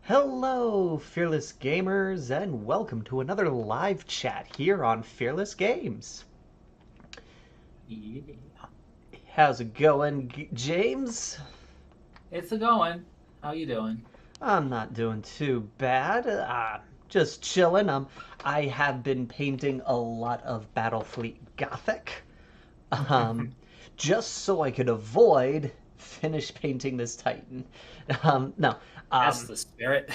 Hello, Fearless Gamers, and welcome to another live chat here on Fearless Games. Yeah. How's it going, James? It's a going. How you doing? I'm not doing too bad. Just chilling. I have been painting a lot of Battlefleet Gothic, um, just so I could avoid finish painting this Titan. No, That's um, the spirit.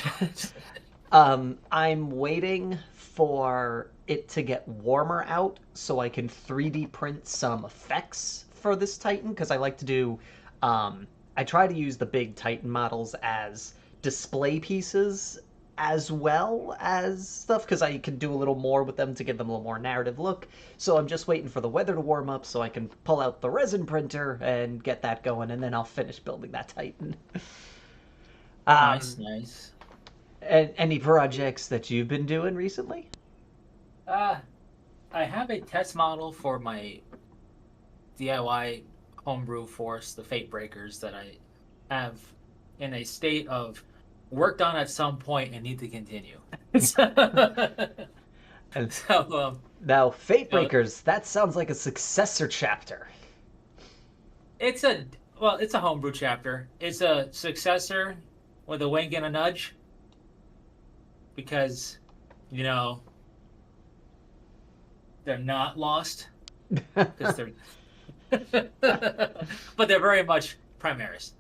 I'm waiting for it to get warmer out so I can 3D print some effects for this Titan because I like to do. I try to use the big Titan models as display pieces as well as stuff because I can do a little more with them to give them a little more narrative look. So I'm just waiting for the weather to warm up so I can pull out the resin printer and get that going, and then I'll finish building that Titan. Nice, Um, nice. and any projects that you've been doing recently? Uh, I have a test model for my DIY homebrew force, the Fate Breakers, that I have in a state of worked on at some point and need to continue. so, And so now, Fate you know, Breakers, that sounds like a successor chapter. it's a it's a homebrew chapter. It's a successor with a wink and a nudge because you know they're not lost because they're but they're very much Primaris.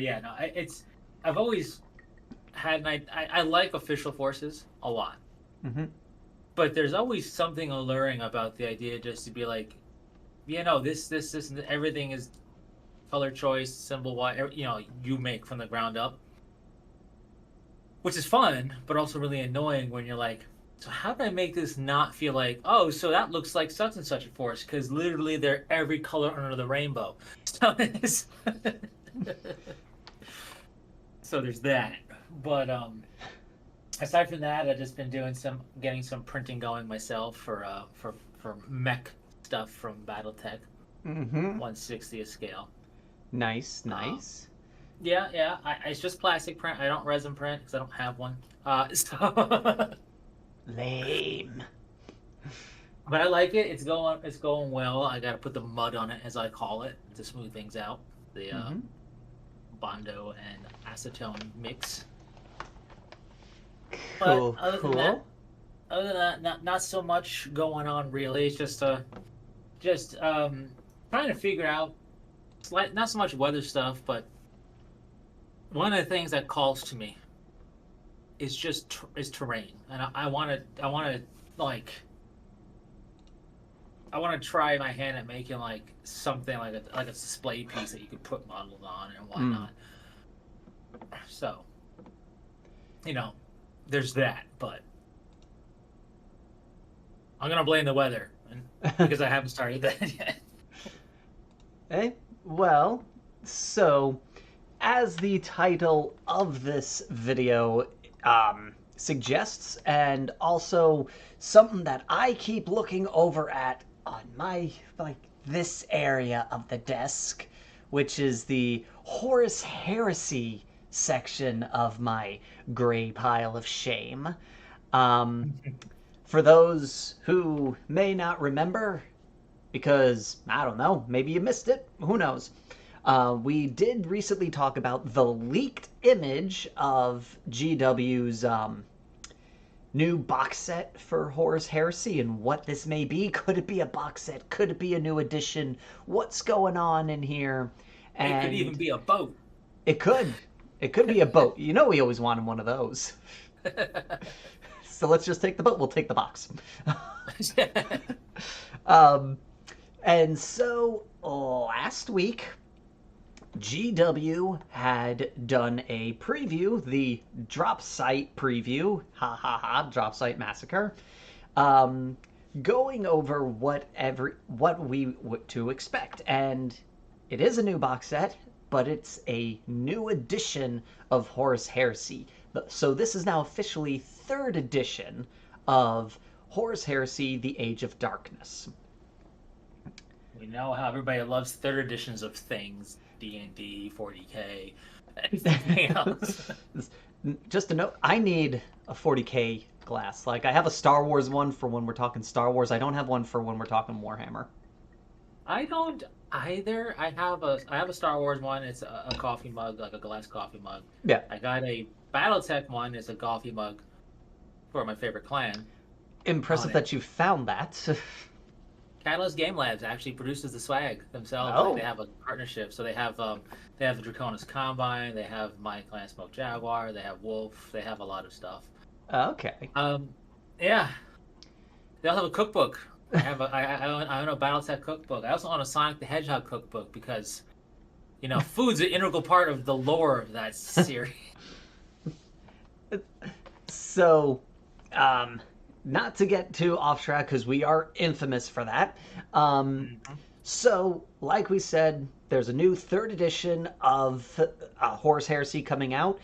Yeah, no, it's I've always had I like official forces a lot, hmm but there's always something alluring about the idea just to be like, this everything is color choice, symbol wise, you make from the ground up, which is fun, but also really annoying when you're like, so how do I make this not feel like, oh, so that looks like such and such a force? Because literally they're every color under the rainbow. So so there's that. But aside from that, I've just been getting some printing going myself for mech stuff from BattleTech hmm 1/60th scale. Nice, Um, nice. yeah. It's just plastic print. I don't resin print because I don't have one. So Lame. but I like it. It's going well. I got to put the mud on it, as I call it, to smooth things out. The hmm Bondo and acetone mix. But Cool, cool. other than that, not so much going on really. It's just trying to figure out, not so much weather stuff, but one of the things that calls to me is terrain, and like I want to try my hand at making like something like a display piece that you could put models on and Mm. whatnot. So, you know, there's that, but I'm gonna blame the weather because I haven't started that yet. Eh? Well, so as the title of this video suggests, and also something that I keep looking over at on my, like, this area of the desk, which is the Horus Heresy section of my gray pile of shame. Um, for those who may not remember, because I don't know, maybe you missed it, who knows? We did recently talk about the leaked image of GW's new box set for Horus Heresy and what this may be. Could it be a box set? Could it be a new edition? What's going on in here? It could even And be a boat. it could. It could be a boat. You know we always wanted one of those. So let's just take the boat. We'll take the box. um, and so last week, GW had done a preview, the Dropsite Preview, ha ha ha, Dropsite Massacre, um, going over what to expect, and it is a new box set, but it's a new edition of Horus Heresy. So this is now officially third edition of Horus Heresy: The Age of Darkness. We know how everybody loves third editions of things, D&D, 40K. Anything else? Just a note, I need a 40K glass. Like, I have a Star Wars one for when we're talking Star Wars. I don't have one for when we're talking Warhammer. I don't either. I have a Star Wars one. It's a coffee mug, like a glass coffee mug. Yeah. I got a BattleTech one. It's a coffee mug for my favorite clan. Impressive that you found that. Catalyst Game Labs actually produces the swag themselves. Oh. Like, they have a partnership, so they have the Draconis Combine. They have My Clan Smoke Jaguar. They have Wolf. They have a lot of stuff. Okay. Yeah. They also have a cookbook. I own a BattleTech cookbook. I also own a Sonic the Hedgehog cookbook because, food's an integral part of the lore of that series. So, not to get too off track because we are infamous for that. So, like we said, there's a new third edition of Horus Heresy coming out.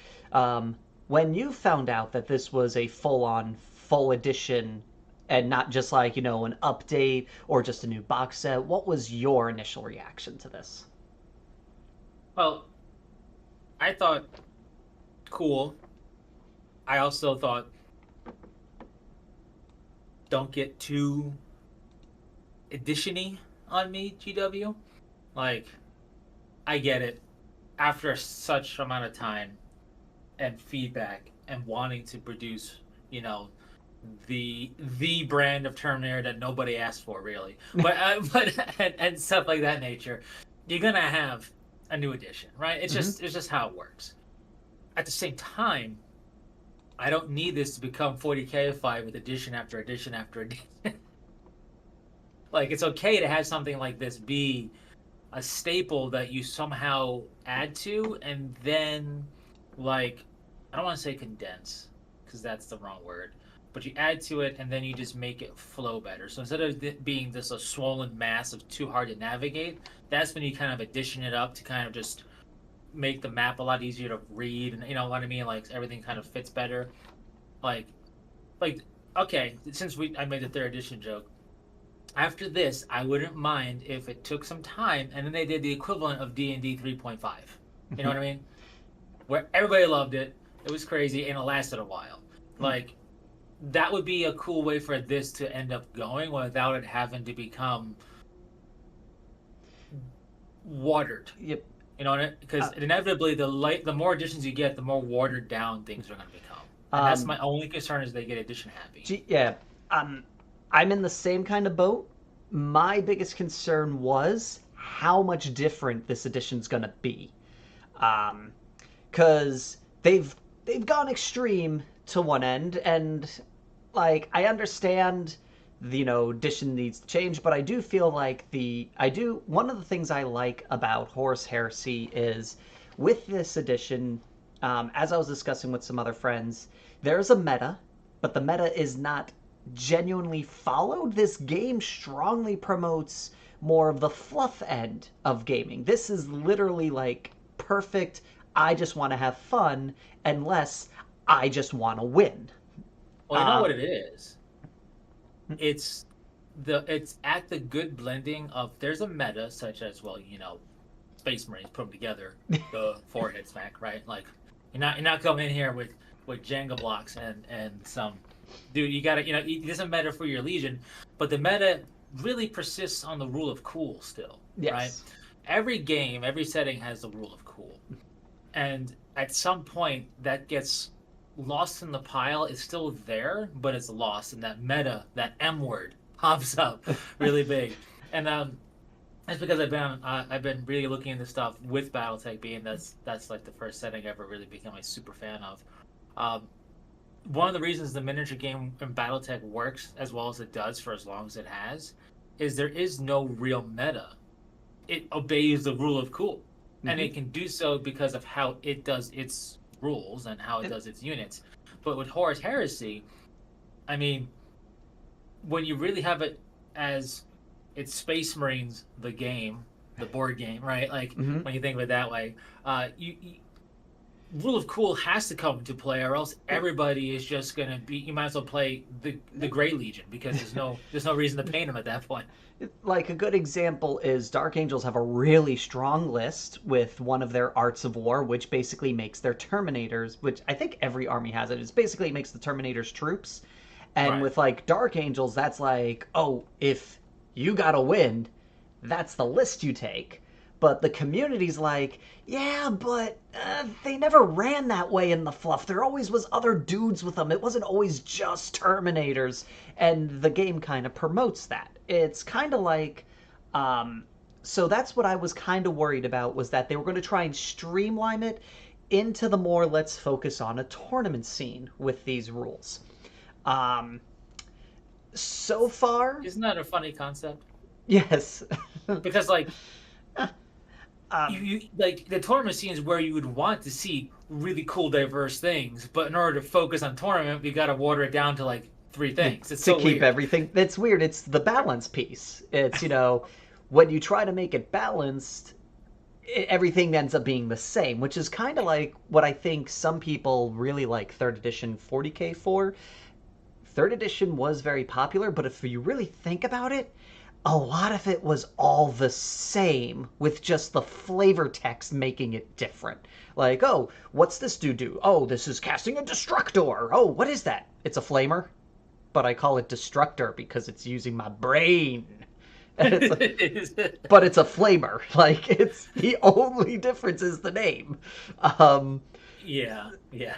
When you found out that this was a full edition and not just like, an update or just a new box set, what was your initial reaction to this? Well, I thought cool. I also thought don't get too edition-y on me, GW. Like, I get it. After such amount of time and feedback and wanting to produce, the brand of Terminator that nobody asked for, really, but and stuff like that nature, you're gonna have a new edition, right? It's just how it works. At the same time, I don't need this to become 40K-ified with edition after edition after edition. Like, it's okay to have something like this be a staple that you somehow add to, and then, like, I don't want to say condense, because that's the wrong word, but you add to it, and then you just make it flow better. So instead of it being just a swollen mass of too hard to navigate, that's when you kind of addition it up to kind of just make the map a lot easier to read, and you know what I mean? Like, everything kind of fits better. Like, okay, since I made the third edition joke, after this, I wouldn't mind if it took some time, and then they did the equivalent of D&D 3.5. You know what I mean? Where everybody loved it, it was crazy, and it lasted a while. Like, that would be a cool way for this to end up going without it having to become watered. Yep. You know what I mean? Because inevitably, the more editions you get, the more watered down things are going to become. And that's my only concern, is they get edition happy. Yeah. I'm in the same kind of boat. My biggest concern was how much different this edition's going to be. Because they've gone extreme to one end, and like, I understand the edition needs to change, but I do feel like one of the things I like about Horus Heresy is with this edition, as I was discussing with some other friends, there's a meta, but the meta is not genuinely followed. This game strongly promotes more of the fluff end of gaming. This is literally like perfect, I just want to have fun, unless I just want to win. Well, you know what it is? It's at the good blending of, there's a meta such as, well, Space Marines put them together, the forehead smack, right? Like, you're not coming in here with Jenga blocks and some, dude, you gotta, there's a meta for your Legion, but the meta really persists on the rule of cool still, yes. Right? Every game, every setting has the rule of cool, and at some point that gets lost in the pile. It's still there, but it's lost, and that meta, that M word, pops up really big. And that's because I've been really looking into stuff with BattleTech, being that's like the first setting I ever really became a super fan of. One of the reasons the miniature game in BattleTech works as well as it does for as long as it has is there is no real meta. It obeys the rule of cool, and it can do so because of how it does its rules and how it does its units. But with Horus Heresy, I mean, when you really have it as it's Space Marines, the game, the board game, right? Like, when you think of it that way, rule of cool has to come into play, or else everybody is just gonna be. You might as well play the Grey Legion because there's no reason to paint them at that point. Like a good example is Dark Angels have a really strong list with one of their Arts of War, which basically makes their Terminators, which I think every army has it. It basically makes the Terminators troops. And Right. with like Dark Angels, that's like, oh, if you got to win, that's the list you take. But the community's like, yeah, but they never ran that way in the fluff. There always was other dudes with them. It wasn't always just Terminators. And the game kind of promotes that. It's kind of like, so that's what I was kind of worried about, was that they were going to try and streamline it into the more let's focus on a tournament scene with these rules. Um, so far, Isn't that a funny concept? yes. Because like um, you like the tournament scene is where you would want to see really cool, diverse things, but in order to focus on tournament, we got to water it down to like 3 things. It's to so keep weird. everything. It's weird. It's the balance piece. It's, when you try to make it balanced, everything ends up being the same, which is kind of like what I think some people really like third edition 40K for. Third edition was very popular, but if you really think about it, a lot of it was all the same, with just the flavor text making it different. Like, oh, what's this dude do? Oh, this is casting a Destructor. Oh, what is that? It's a flamer, but I call it Destructor because it's using my brain. And it's like, but it's a flamer. Like, it's the only difference is the name. Yeah, yeah.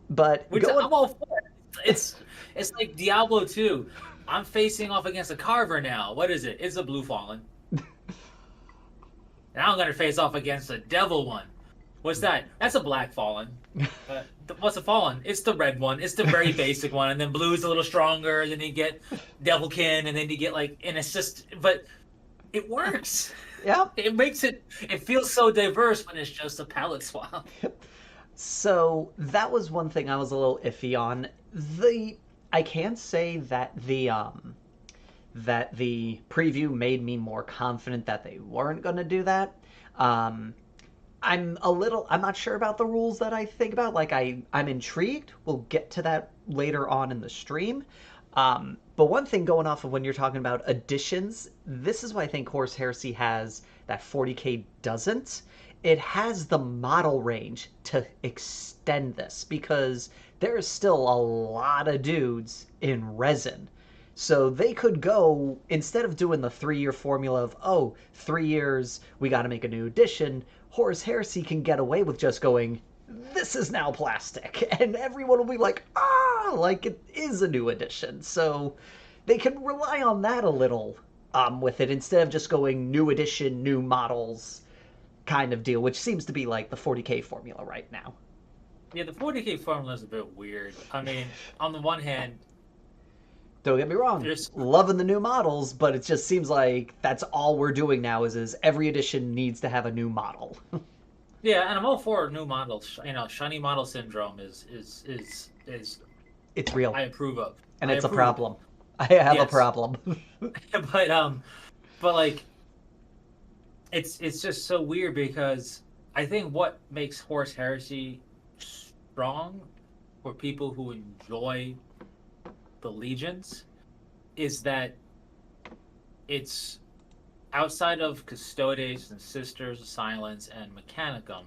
But Which I'm all for. It's like Diablo 2. I'm facing off against a Carver now. What is it? It's a Blue Fallen. Now I'm gonna face off against a Devil one. What's that? That's a Black Fallen. What's a Fallen? It's the red one. It's the very basic one, and then Blue's a little stronger. And then you get Devilkin, and then you get like, and it's just, but it works. Yeah. It makes it. It feels so diverse when it's just a palette swap. So that was one thing I was a little iffy on. I can say that the preview made me more confident that they weren't going to do that. I'm not sure about the rules that I think about. Like, I'm intrigued. We'll get to that later on in the stream. But one thing going off of when you're talking about additions, this is what I think Horus Heresy has that 40K doesn't. It has the model range to extend this, because there is still a lot of dudes in resin. So they could go, instead of doing the 3-year formula of, oh, 3 years, we got to make a new edition, Horus Heresy can get away with just going, this is now plastic. And everyone will be like, like it is a new edition. So they can rely on that a little with it, instead of just going new edition, new models kind of deal, which seems to be like the 40K formula right now. Yeah, the 40K formula is a bit weird. I mean, on the one hand, don't get me wrong, loving the new models, but it just seems like that's all we're doing now is every edition needs to have a new model. yeah, and I'm all for new models. Shiny model syndrome is it's real. I approve of, and it's a problem. I have a problem. but like, it's just so weird, because I think what makes Horus Heresy strong for people who enjoy the legions is that it's outside of Custodes and Sisters of Silence and Mechanicum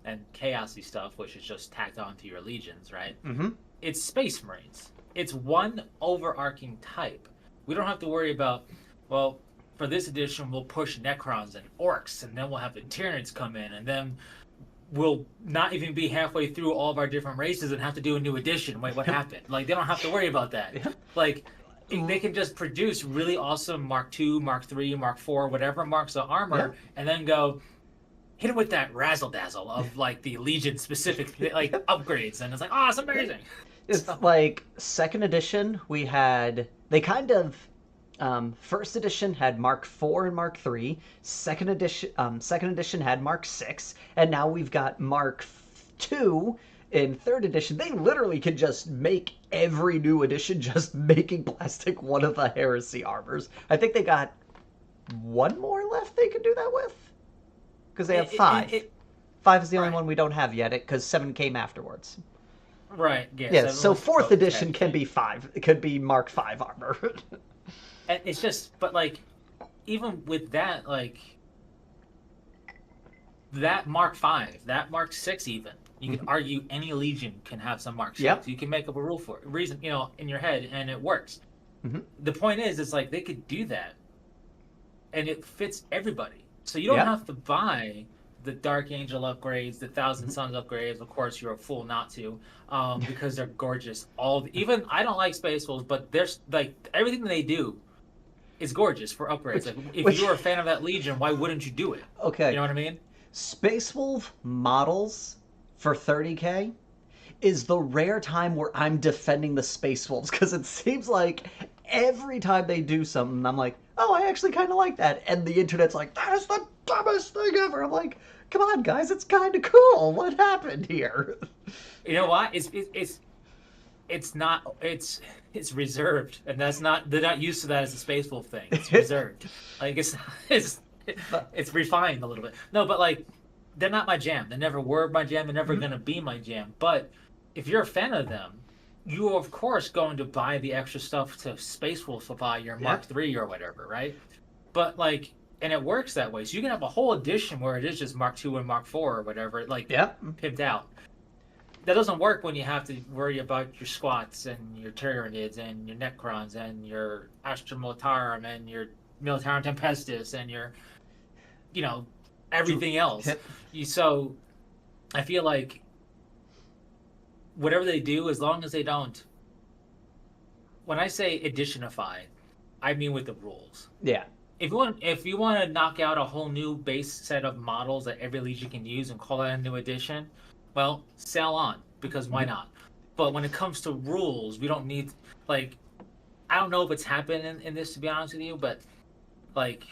and Chaosy stuff, which is just tacked onto your legions, right? Mm-hmm. It's Space Marines. It's one overarching type. We don't have to worry about, well, for this edition, we'll push Necrons and Orcs, and then we'll have the Tyranids come in, and then we'll not even be halfway through all of our different races and have to do a new edition. Wait, what happened? Like, they don't have to worry about that. Yeah. Like, they can just produce really awesome Mark II, Mark III, Mark IV, whatever marks of armor, and then go hit it with that razzle-dazzle of, like, the Legion-specific, like, upgrades. And it's like, oh, it's amazing. It's like, second edition, we had... They kind of... first edition had Mark IV and Mark III. Second edition had Mark VI, and now we've got Mark II in third edition. They literally can just make every new edition just making plastic one of the Heresy armors. I think they got one more left they can do that with, because they have 5. 5 is the only Right. one we don't have yet, because 7 came afterwards. Right. Yeah. Yeah, 7 so was 4th edition can technically. be 5. It could be Mark 5 armor. And it's just, but like, even with that, like that Mark 5, that Mark 6, even you could argue any Legion can have some Mark 6. Yep. You can make up a rule for it, reason, in your head, and it works. Mm-hmm. The point is, it's like they could do that, and it fits everybody. So you don't Yep. have to buy the Dark Angel upgrades, the Thousand Mm-hmm. Suns upgrades. Of course, you're a fool not to, because they're gorgeous. Even I don't like Space Wolves, but there's like everything they do is gorgeous for upgrades. Like if which- you were a fan of that Legion, why wouldn't you do it? Okay. You know what I mean? Space Wolf models for 30K is the rare time where I'm defending the Space Wolves, because it seems like every time they do something, I'm like, oh, I actually kind of like that. And the internet's like, that is the dumbest thing ever. I'm like, come on, guys, it's kind of cool. What happened here? You know what? It's not it's reserved, and they're not used to that as a Space Wolf thing. It's reserved. Like it's refined a little bit. No, but like they're not my jam. They never were my jam. They're never gonna be my jam. But if you're a fan of them, you are of course going to buy the extra stuff to Space Wolf to buy your Mark III or whatever, right? But like, and it works that way. So you can have a whole edition where it is just Mark II and Mark IV or whatever, like pimped out. That doesn't work when you have to worry about your squats and your Tyranids and your Necrons and your Astra Militarum and your Militarum Tempestus and your, everything else. So I feel like whatever they do, as long as they don't, when I say editionify, I mean with the rules. Yeah. If you want to knock out a whole new base set of models that every Legion can use and call that a new edition, well, sail on, because why not? But when it comes to rules, we don't need, like, I don't know if it's happened in this, to be honest with you, but like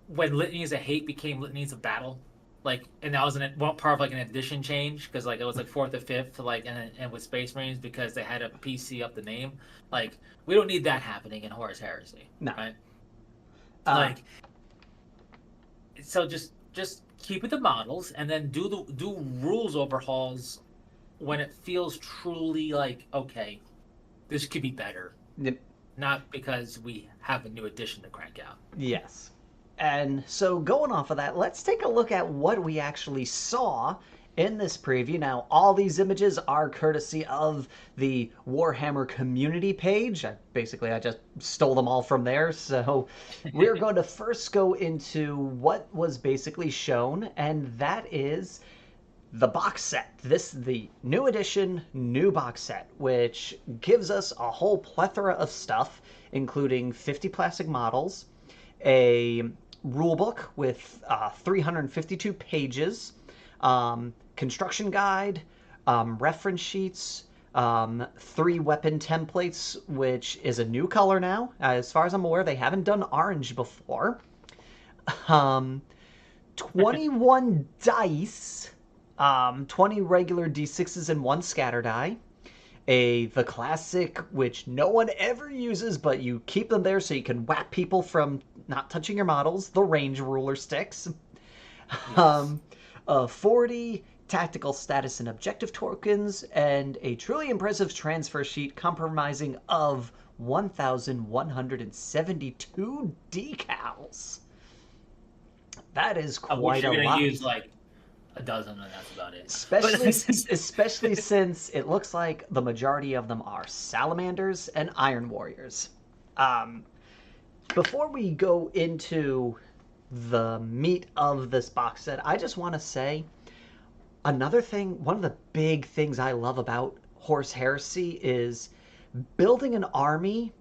when Litanies of Hate became Litanies of Battle, like, and that was part of like an edition change, because like it was like 4th or 5th to like, and with Space Marines, because they had a PC up the name. Like, we don't need that happening in Horus Heresy. No. Right? Like, so just keep it the models, and then do rules overhauls when it feels truly like, okay, this could be better. Yep. Not because we have a new edition to crank out. Yes. And so going off of that, let's take a look at what we actually saw in this preview. Now, all these images are courtesy of the Warhammer community page. I just stole them all from there. So we're going to first go into what was basically shown, and that is the box set. The new edition, new box set, which gives us a whole plethora of stuff, including 50 plastic models, a rulebook with 352 pages, construction guide, reference sheets, 3 weapon templates, which is a new color now. As far as I'm aware, they haven't done orange before. 21 dice, 20 regular D6s and 1 scatter die. The classic, which no one ever uses, but you keep them there so you can whack people from not touching your models, the range ruler sticks. Yes. 40 tactical status and objective tokens, and a truly impressive transfer sheet comprising of 1,172 decals. That is quite a lot. You're going to use like a dozen, and that's about it. Especially since it looks like the majority of them are Salamanders and Iron Warriors. Before we go into the meat of this box set, I just want to say another thing. One of the big things I love about Horus Heresy is building an army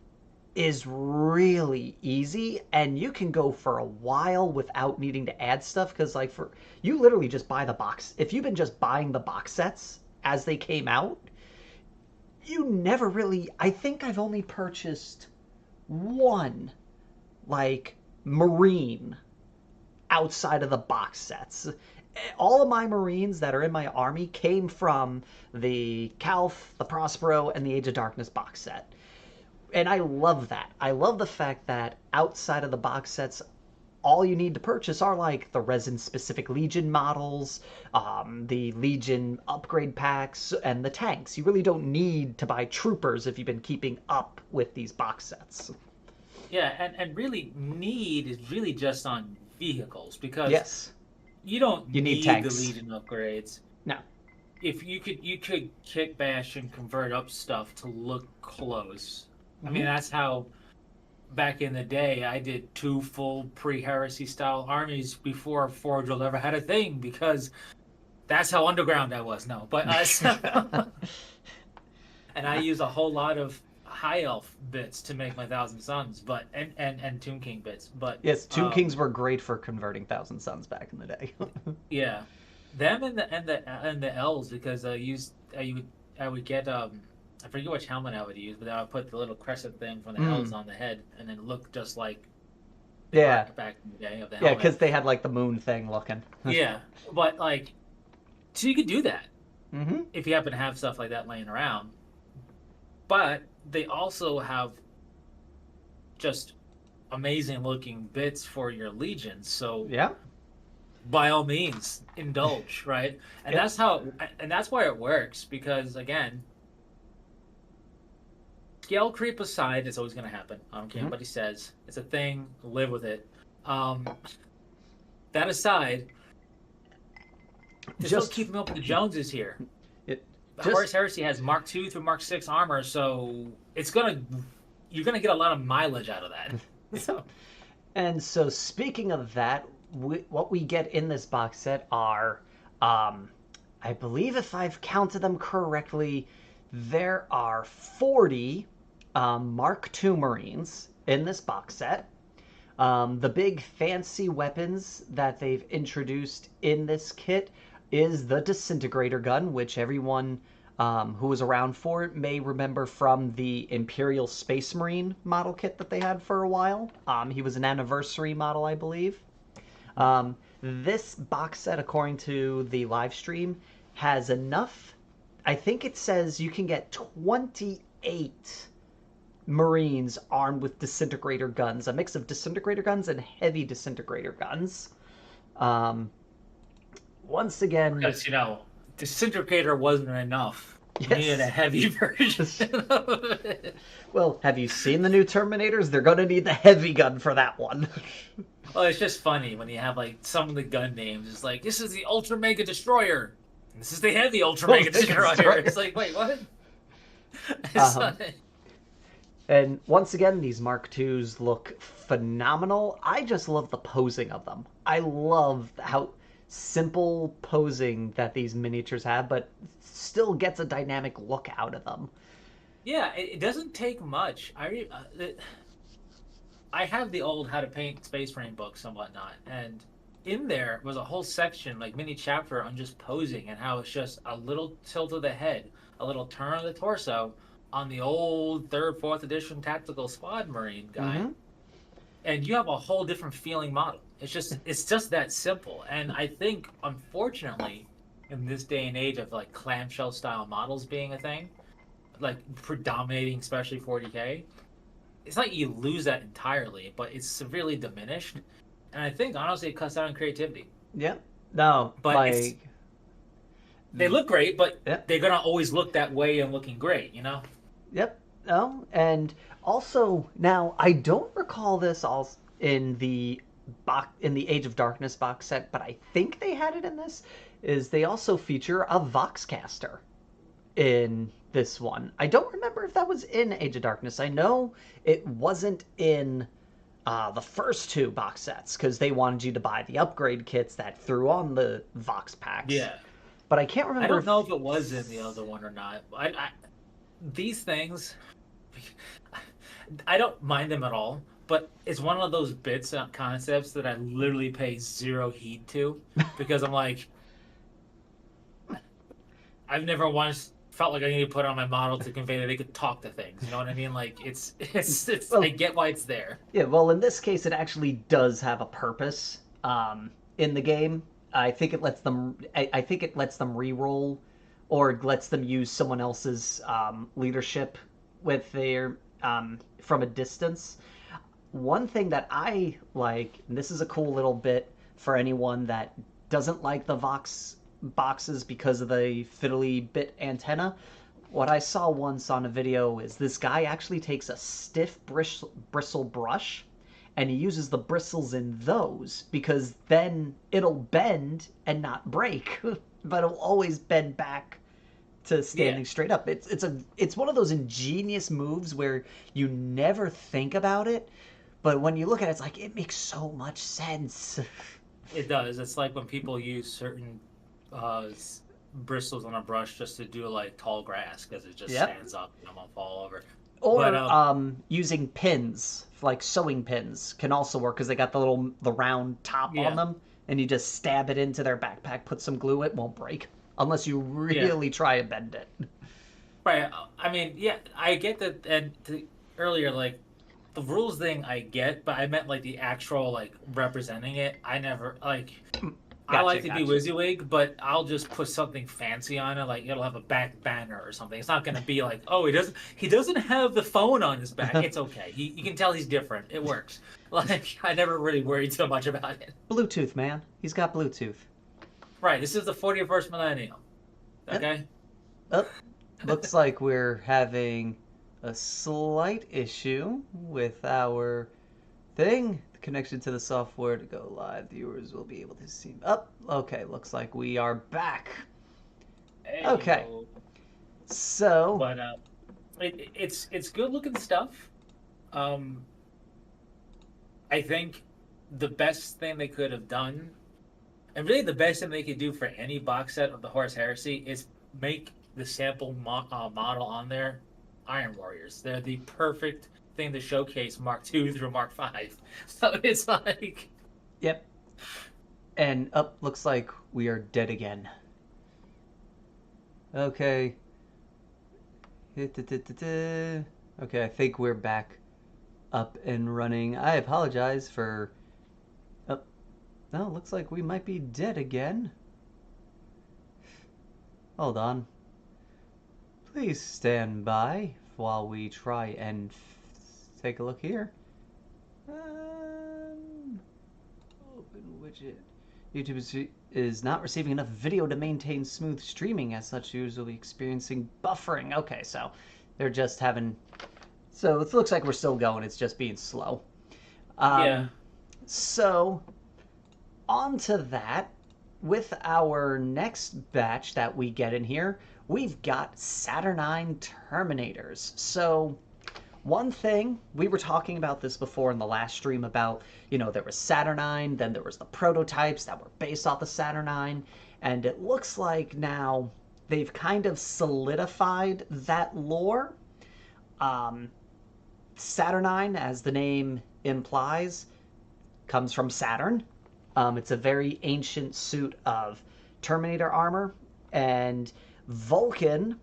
is really easy, and you can go for a while without needing to add stuff, because like you literally just buy the box. If you've been just buying the box sets as they came out, you never really, I think I've only purchased one like Marine outside of the box sets. All of my Marines that are in my army came from the Calth, the Prospero, and the Age of Darkness box set. And I love that. I love the fact that outside of the box sets, all you need to purchase are like the resin-specific Legion models, the Legion upgrade packs, and the tanks. You really don't need to buy troopers if you've been keeping up with these box sets. Yeah, and really need is really just on vehicles, because Yes, you don't you need need the tanks. Legion upgrades. No. If you could kick bash and convert up stuff to look close. I mean, that's how back in the day I did 2 full pre-heresy style armies before Forge World ever had a thing, because that's how underground I was. No, but and I use a whole lot of high elf bits to make my Thousand Suns, but and Tomb King bits. But Yes, Tomb Kings were great for converting Thousand Suns back in the day. yeah, them and the elves, because I would get I forget which helmet I would use, but I would put the little crescent thing from the elves on the head, and then look just like yeah, back in the day of the yeah, helmet. because they had like the moon thing looking. Yeah, but like, so you could do that Mm-hmm. if you happen to have stuff like that laying around. But they also have just amazing looking bits for your legions, so Yeah. by all means indulge, right? And Yeah. that's why it works, because again, scale creep aside, it's always going to happen. I don't care what anybody says, it's a thing. Live with it. That aside, just keeping up with the Joneses here. Horus Heresy has Mark II through Mark VI armor, so you're gonna get a lot of mileage out of that. So. And so, speaking of that, what we get in this box set are, I believe if I've counted them correctly, there are 40 Mark II Marines in this box set. The big fancy weapons that they've introduced in this kit is the disintegrator gun, which everyone who was around for it may remember from the Imperial Space Marine model kit that they had for a while. He was an anniversary model, I believe. This box set, according to the live stream, has enough. I think it says you can get 28 Marines armed with disintegrator guns, a mix of disintegrator guns and heavy disintegrator guns. Once again, because disintegrator wasn't enough. You needed a heavy version of it. Well, have you seen the new Terminators? They're gonna need the heavy gun for that one. Well, it's just funny when you have like some of the gun names. It's like, this is the Ultra Mega Destroyer. This is the heavy Ultra Mega Destroyer. It's like, wait, what? And once again, these Mark IIs look phenomenal. I just love the posing of them. I love how simple posing that these miniatures have, but still gets a dynamic look out of them. Yeah, it doesn't take much. I have the old How to Paint Space Marine books and whatnot, and in there was a whole section, like mini chapter, on just posing and how it's just a little tilt of the head, a little turn of the torso on the old 3rd, 4th edition tactical squad Marine guy, and you have a whole different feeling model. It's just that simple. And I think, unfortunately, in this day and age of like clamshell style models being a thing, like predominating, especially 40K, it's not you lose that entirely, but it's severely diminished. And I think honestly it cuts down on creativity. Yeah. No, but they look great, but they're gonna always look that way and looking great, you know? Yep. No, and also now I don't recall this all in the Age of Darkness box set, but I think they had it in this. Is they also feature a Voxcaster in this one. I don't remember if that was in Age of Darkness. I know it wasn't in the first 2 box sets because they wanted you to buy the upgrade kits that threw on the Vox packs. Yeah. But I can't remember. I don't know if it was in the other one or not. These things, I don't mind them at all, but it's one of those bits and concepts that I literally pay 0 heed to because I'm like, I've never once felt like I need to put on my model to convey that they could talk to things. You know what I mean? Like it's well, I get why it's there. Yeah, well, in this case, it actually does have a purpose in the game. I think it lets them. I think it lets them re-roll, or lets them use someone else's leadership with their from a distance. one thing that I like, and this is a cool little bit for anyone that doesn't like the Vox boxes because of the fiddly bit antenna. What I saw once on a video is this guy actually takes a stiff bristle brush and he uses the bristles in those because then it'll bend and not break, but it'll always bend back to Yeah, standing straight up. It's one of those ingenious moves where you never think about it, but when you look at it, it's like it makes so much sense. it does. It's like when people use certain bristles on a brush just to do like tall grass because it just Yep. stands up and won't fall over. But Or using pins, like sewing pins, can also work because they got the round top on yeah, them, and you just stab it into their backpack, put some glue, it won't break unless you yeah, really try and bend it. right. I mean, yeah, I get that. And earlier, like the rules thing, I get, but I meant like the actual like representing it. I never like. I Gotcha, like to be gotcha. WYSIWYG, but I'll just put something fancy on it, like it'll have a back banner or something. It's not gonna be like, oh, he doesn't have the phone on his back. It's okay. You can tell he's different. It works. Like I never really worried so much about it. Bluetooth, man. He's got Bluetooth. Right. This is the 41st millennium. Yep. Okay. Oh, looks like we're having a slight issue with our thing. The connection to the software to go live. Viewers will be able to see. Up. Oh, okay, looks like we are back. Hey Okay, yo. so But it's good looking stuff. Um, I think the best thing they could have done, and really the best thing they could do for any box set of the Horus Heresy, is make the sample model on there Iron Warriors. They're the perfect thing to showcase Mark II through Mark V. So it's like, yep. And up looks like we are dead again. Okay. Okay, I think we're back up and running. I apologize for. Oh, no, looks like we might be dead again. Hold on. Please stand by while we try and take a look here. Open widget. YouTube is not receiving enough video to maintain smooth streaming. As such, users will be experiencing buffering. Okay, so they're just having. So it looks like we're still going. It's just being slow. yeah, So on to that. With our next batch that we get in here, we've got Saturnine Terminators. So one thing, we were talking about this before in the last stream about, there was Saturnine, then there was the prototypes that were based off the Saturnine, and it looks like now they've kind of solidified that lore. Um, Saturnine, as the name implies, comes from Saturn. It's a very ancient suit of Terminator armor, and Vulcan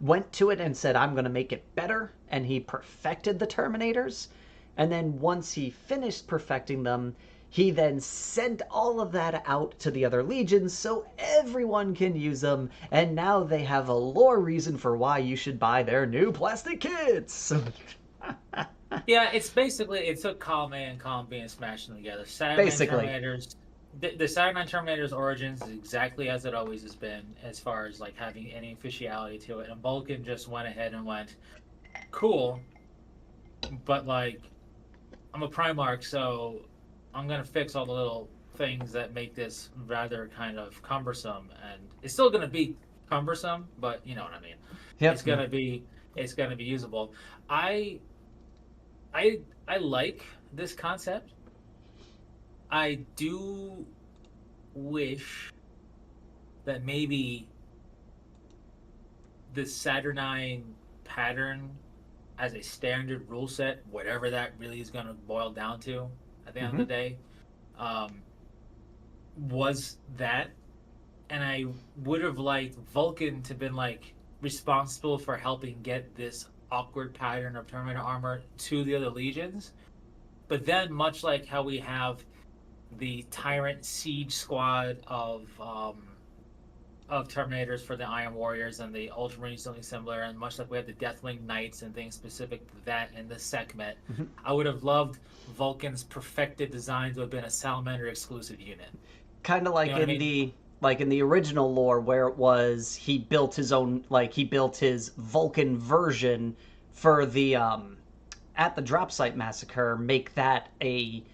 went to it and said, I'm going to make it better, and he perfected the Terminators. And then once he finished perfecting them, he then sent all of that out to the other legions so everyone can use them, and now they have a lore reason for why you should buy their new plastic kits. yeah. It's basically it took Column A and Column B and smashed them together. Saturnine Basically. Terminators. The Saturnine Terminator's origins is exactly as it always has been, as far as like having any officiality to it. And Vulcan just went ahead and went, cool, but like I'm a Primarch, so I'm gonna fix all the little things that make this rather kind of cumbersome, and it's still gonna be cumbersome, but you know what I mean. Yep. It's gonna be usable. I I like this concept. I do wish that maybe the Saturnine pattern as a standard rule set, whatever that really is going to boil down to at the end of the day, um, was that. And I would have liked Vulcan to been like responsible for helping get this awkward pattern of Terminator armor to the other legions. But then, much like how we have the Tyrant Siege Squad of of Terminators for the Iron Warriors and the Ultramarines, something similar, and much like we have the Deathwing Knights and things specific to that in the Sekhmet, I would have loved Vulcan's perfected design to have been a Salamander exclusive unit. Kind of like in the original lore, where it was he built his own, like he built his Vulcan version for the at the Dropsite Massacre, make that a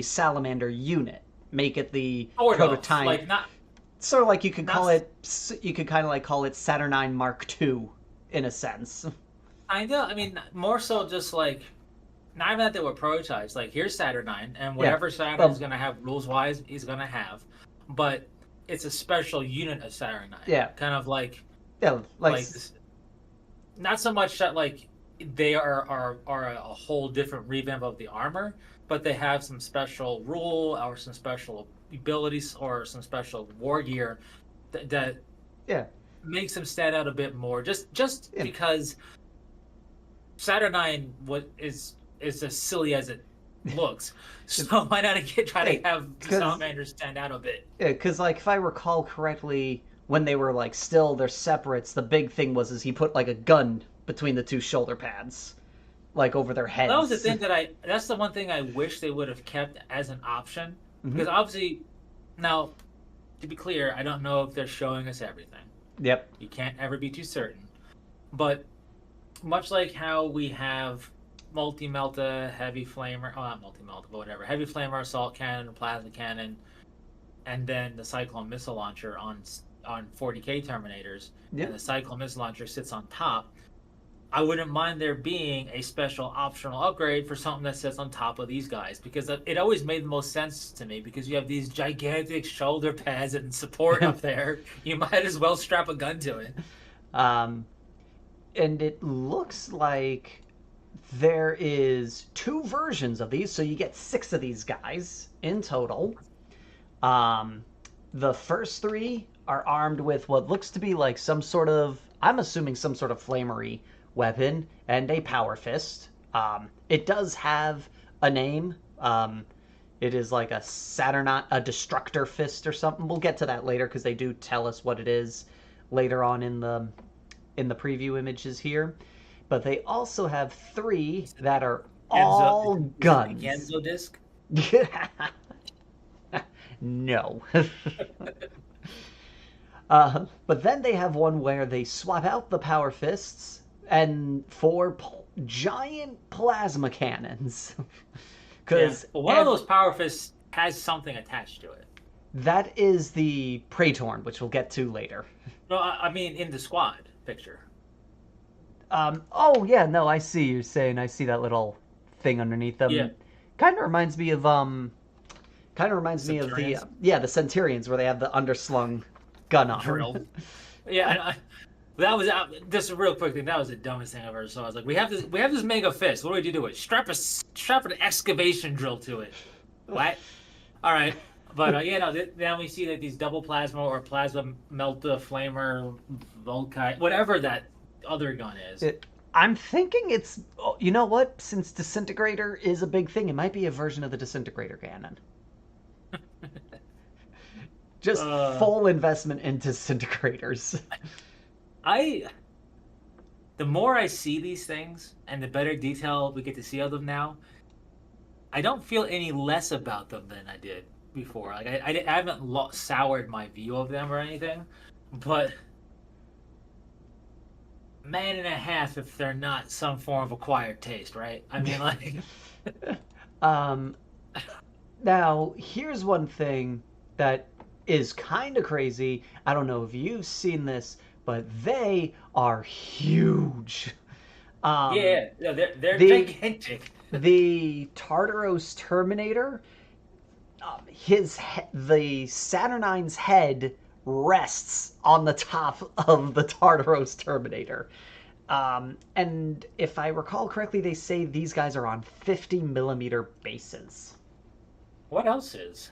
Salamander unit, make it the prototype, like not sort of like you could call it, you could kind of like call it Saturnine Mark II in a sense. I mean, more so just like not even that they were prototypes. Like here's Saturnine, and whatever Saturnine is gonna have rules wise, he's gonna have, but it's a special unit of Saturnine. Yeah, kind of like like not so much that like they are a whole different revamp of the armor, but they have some special rule or some special abilities or some special war gear that makes them stand out a bit more. Just because Saturnine is as silly as it looks, so why not try to have Salamanders stand out a bit? Yeah, because like if I recall correctly, when they were like still they're separates, the big thing was he put like a gun between the two shoulder pads, like over their heads. That was the thing that's the one thing I wish they would have kept as an option, because obviously, now to be clear, I don't know if they're showing us everything. Yep. You can't ever be too certain, but much like how we have multi-melta, heavy flamer, not multi-melta, but whatever, heavy flamer, assault cannon, plasma cannon, and then the Cyclone missile launcher on 40K Terminators, and the Cyclone missile launcher sits on top. I wouldn't mind there being a special optional upgrade for something that sits on top of these guys, because it always made the most sense to me, because you have these gigantic shoulder pads and support up there. You might as well strap a gun to it. And it looks like there is 2 versions of these, so you get 6 of these guys in total. The first 3 are armed with what looks to be like some sort of, I'm assuming some sort of flamery weapon and a power fist. It does have a name. It is like a destructor fist or something. We'll get to that later because they do tell us what it is later on in the preview images here. But they also have 3 that are all guns. Genzo disc? No. But then they have one where they swap out the power fists and for giant plasma cannons. Because one of those power fists has something attached to it. That is the Praetorn, which we'll get to later. No, I mean in the squad picture. Oh yeah, no, I see you're saying. I see that little thing underneath them. Yeah. Kind of reminds me of the Centurions, where they have the underslung gun on. Drill. Yeah, that was just a real quick thing. That was the dumbest thing I've ever saw. I was like, we have this mega fist. What do we do to it? Strap an excavation drill to it. What? All right. But then we see that these double plasma or plasma melta flamer Volkite, whatever that other gun is. I'm thinking it's, you know what? Since Disintegrator is a big thing, it might be a version of the Disintegrator cannon. Just full investment into Disintegrators. The more I see these things and the better detail we get to see of them now, I don't feel any less about them than I did before. Like I haven't soured my view of them or anything, but man and a half if they're not some form of acquired taste, right? I mean, like. Now, here's one thing that is kind of crazy. I don't know if you've seen this, but they are huge. They're gigantic. The Tartaros Terminator, the Saturnine's head rests on the top of the Tartaros Terminator. And if I recall correctly, they say these guys are on 50mm bases. What else is?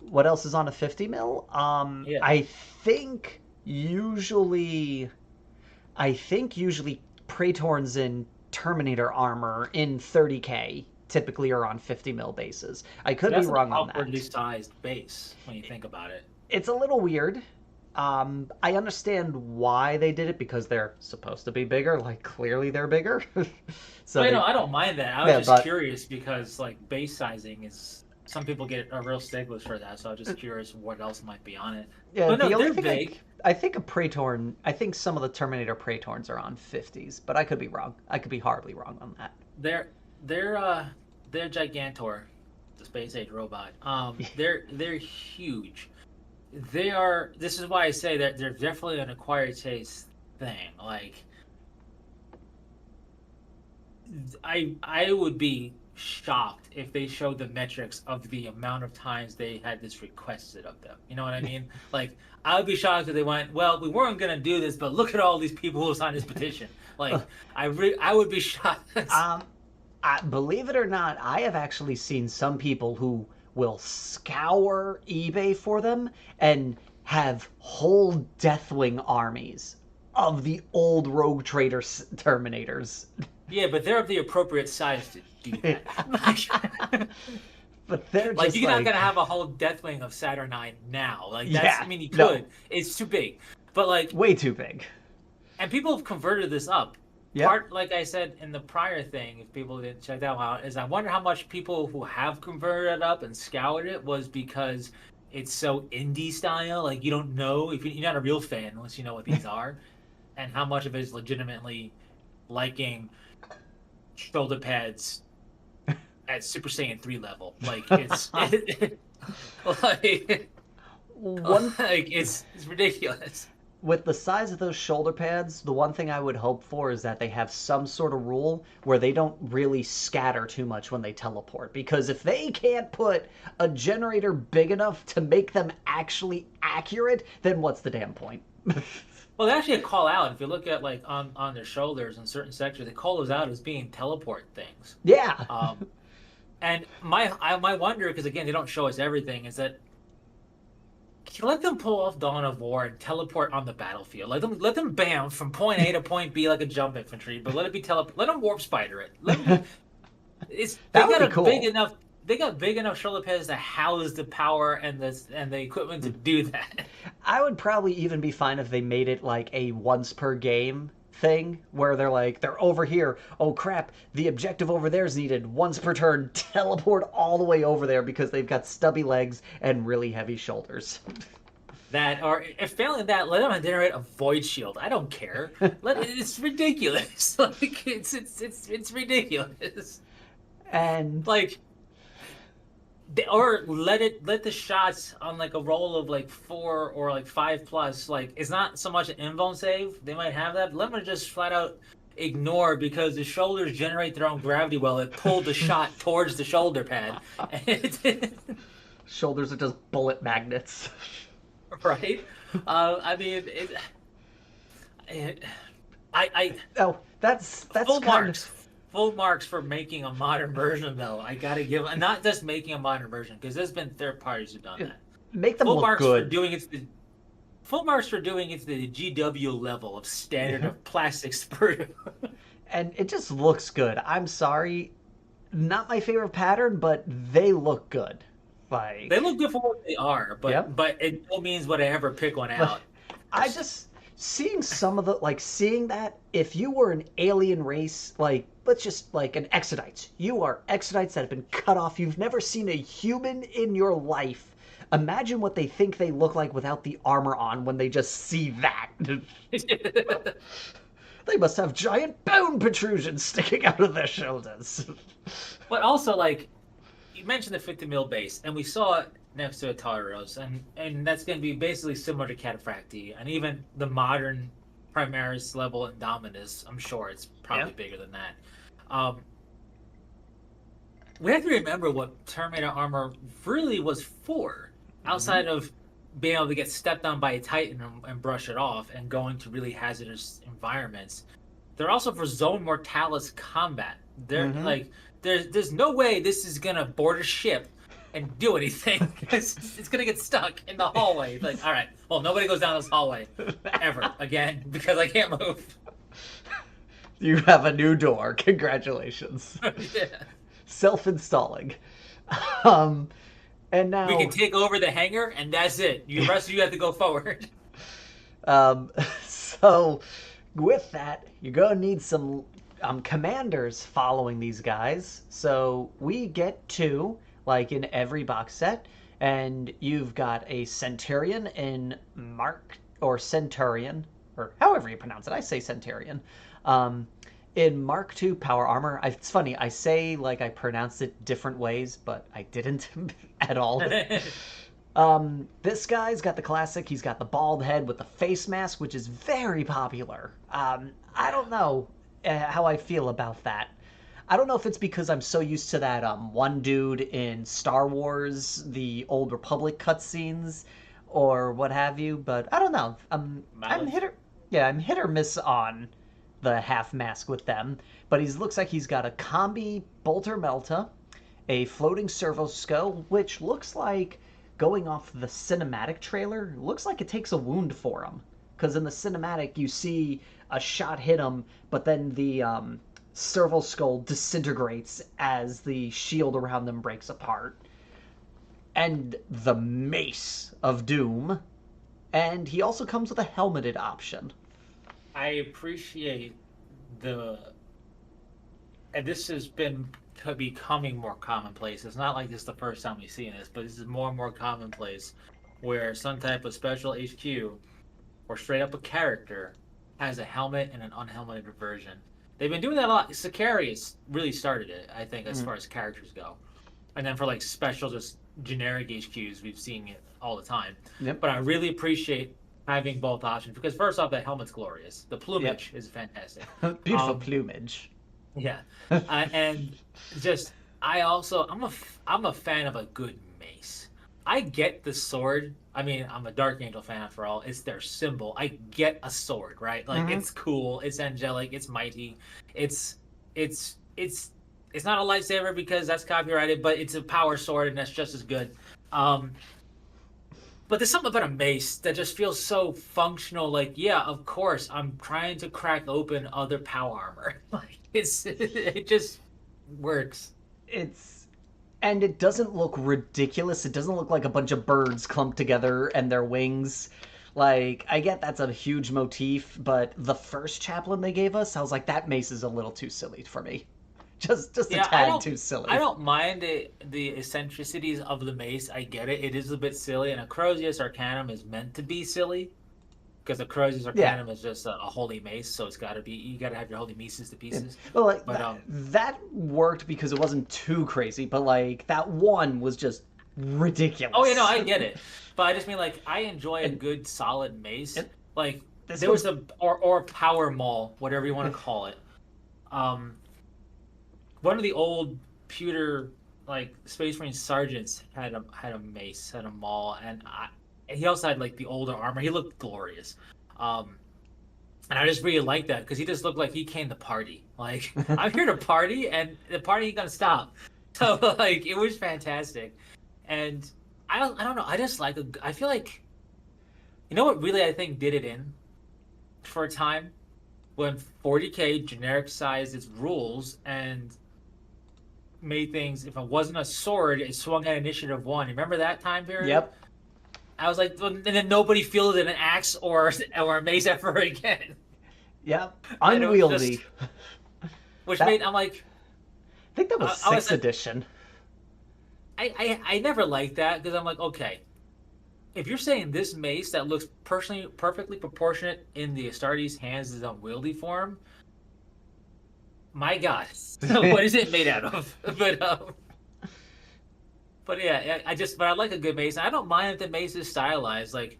What else is on a 50 mil? I think usually Praetorns in Terminator armor in 30K typically are on 50 mil bases. I could be wrong on that. That's an awkwardly sized base when you think about it. It's a little weird. I understand why they did it because they're supposed to be bigger. Like clearly they're bigger. So Well, they, I don't mind that. I was yeah, just but curious because like base sizing is some people get a real sticklers for that. So I was just curious what else might be on it. yeah, But no, the only they're thing big. I think a Praetorn, I think some of the Terminator Praetorns are on 50s, but I could be wrong. I could be horribly wrong on that. They're they're uh they're Gigantor, the space age robot. They're huge. They are. This is why I say that they're definitely an acquired taste thing. Like I would be shocked if they showed the metrics of the amount of times they had this requested of them. You know what I mean? Like I would be shocked if they went, well, we weren't gonna do this, but look at all these people who signed this petition. Like I would be shocked. Believe it or not, I have actually seen some people who will scour eBay for them and have whole Deathwing armies of the old Rogue Trader Terminators. Yeah, but they're of the appropriate size to do that. But they're Like just you're not like, gonna have a whole Deathwing of Saturnine now. Like that's, yeah, I mean, you no, could. It's too big, but like, way too big. and people have converted this up. Yep. Part, like I said in the prior thing, if people didn't check that one out, is I wonder how much people who have converted it up and scoured it was because it's so indie style. Like you don't know if you're not a real fan unless you know what these are, and how much of it is legitimately liking shoulder pads at Super Saiyan 3 level. Like it's like One it's ridiculous. with the size of those shoulder pads, the one thing I would hope for is that they have some sort of rule where they don't really scatter too much when they teleport. Because if they can't put a generator big enough to make them actually accurate, then what's the damn point? Well, they actually call out, if you look at like on their shoulders in certain sections, they call those out as being teleport things. Yeah. And my wonder, because again they don't show us everything, is that can you let them pull off Dawn of War and teleport on the battlefield? Let them bam from point A to point B like a jump infantry, but let it be let them warp spider it. That would be cool. They got big enough shoulder pads to house the power and the equipment to do that. I would probably even be fine if they made it like a once per game thing where they're over here. Oh crap, the objective over there is needed once per turn. Teleport all the way over there because they've got stubby legs and really heavy shoulders. That, or if failing that, let them generate a void shield. I don't care. It's ridiculous. Like it's ridiculous. And like, or let the shots on like a roll of like 4 or like 5+. Like it's not so much an invuln save. They might have that. But let them just flat out ignore because the shoulders generate their own gravity well. It pulled the shot towards the shoulder pad. Shoulders are just bullet magnets. Right? I mean, that's full kind marks. of... Full marks for making a modern version, though. I gotta give, not just making a modern version, because there's been third parties who've done that. Make them full look marks good. For doing it. Full marks for doing it to the GW level of standard of plastic sprue. And it just looks good. I'm sorry, not my favorite pattern, but they look good. Like They look good for what they are, but Yep. but it no means would I ever pick one out. I just seeing some of the seeing that if you were an alien race, like let's just like an Exodites, you are Exodites that have been cut off. You've never seen a human in your life. Imagine what they think they look like without the armor on when they just see that. They must have giant bone protrusions sticking out of their shoulders. But also, like, you mentioned the 50 mil base, and we saw it next to a Tauros, and that's going to be basically similar to Cataphracti, and even the modern Primaris level Indominus, I'm sure it's probably bigger than that. We have to remember what Terminator armor really was for, outside of being able to get stepped on by a Titan and brush it off, and going to really hazardous environments. They're also for Zone Mortalis combat. They're like, there's no way this is gonna board a ship and do anything. It's gonna get stuck in the hallway. Like, all right, well, nobody goes down this hallway ever again because I can't move. You have a new door. Congratulations. Yeah. Self-installing. And now We can take over the hangar, and that's it. The rest of you have to go forward. Um, so, with that, you're going to need some commanders following these guys. So, we get two, like in every box set, and you've got a Centurion in Mark, or Centurion, or however you pronounce it. I say Centurion. Um, in Mark II power armor, it's funny, I say like I pronounced it different ways, but I didn't at all. This guy's got the classic. He's got the bald head with the face mask, which is very popular. I don't know how I feel about that. I don't know if it's because I'm so used to that one dude in Star Wars, the Old Republic cutscenes, or what have you. But I don't know. I'm hit or miss on the half mask with them. But he looks like he's got a combi bolter melta, a floating servo skull, which looks like, going off the cinematic trailer, looks like it takes a wound for him. Because in the cinematic, you see a shot hit him, but then the servo skull disintegrates as the shield around them breaks apart. And the Mace of Doom. And he also comes with a helmeted option. I appreciate and this has been becoming more commonplace. It's not like this is the first time we've seen this, but this is more and more commonplace where some type of special HQ or straight up a character has a helmet and an unhelmeted version. They've been doing that a lot. Sicarius really started it, I think, as far as characters go. And then for like special, just generic HQs, we've seen it all the time. Yep. But I really appreciate having both options because first off, that helmet's glorious. The plumage is fantastic. Beautiful plumage. Yeah, and just I'm a fan of a good mace. I get the sword. I mean, I'm a Dark Angel fan after all. It's their symbol. I get a sword, right? Like it's cool. It's angelic. It's mighty. It's not a lightsaber because that's copyrighted, but it's a power sword and that's just as good. But there's something about a mace that just feels so functional. Like, yeah, of course, I'm trying to crack open other power armor. Like, it just works. And it doesn't look ridiculous. It doesn't look like a bunch of birds clumped together and their wings. Like, I get that's a huge motif, but the first chaplain they gave us, I was like, that mace is a little too silly for me. Just a tad too silly. I don't mind the eccentricities of the mace. I get it. It is a bit silly, and a Crozius Arcanum is meant to be silly. Because the Crozius Arcanum is just a holy mace, so it's got to be, you got to have your holy maces to pieces. Yeah. Well, like, that worked because it wasn't too crazy, but like that one was just ridiculous. Oh, yeah, no, I get it. But I just mean, like, I enjoy a good, solid mace. Like, there was or power maul, whatever you want to call it. One of the old pewter, like, Space Marine sergeants had a mace, had a maul, and he also had like the older armor. He looked glorious, and I just really liked that because he just looked like he came to party. Like, I'm here to party, and the party ain't gonna stop. So like, it was fantastic, and I don't know. I just like I feel like, you know what really I think did it in for a time when 40K generic sized its rules and made things. If it wasn't a sword, it swung at initiative 1. Remember that time period? Yep. I was like, and then nobody fielded an axe or a mace ever again. Yep, unwieldy. I'm like, I think that was 6th edition. I never liked that because I'm like, okay, if you're saying this mace that looks perfectly proportionate in the Astartes' hands is unwieldy form, my God, what is it made out of? But yeah, but I like a good mace. I don't mind if the mace is stylized. Like,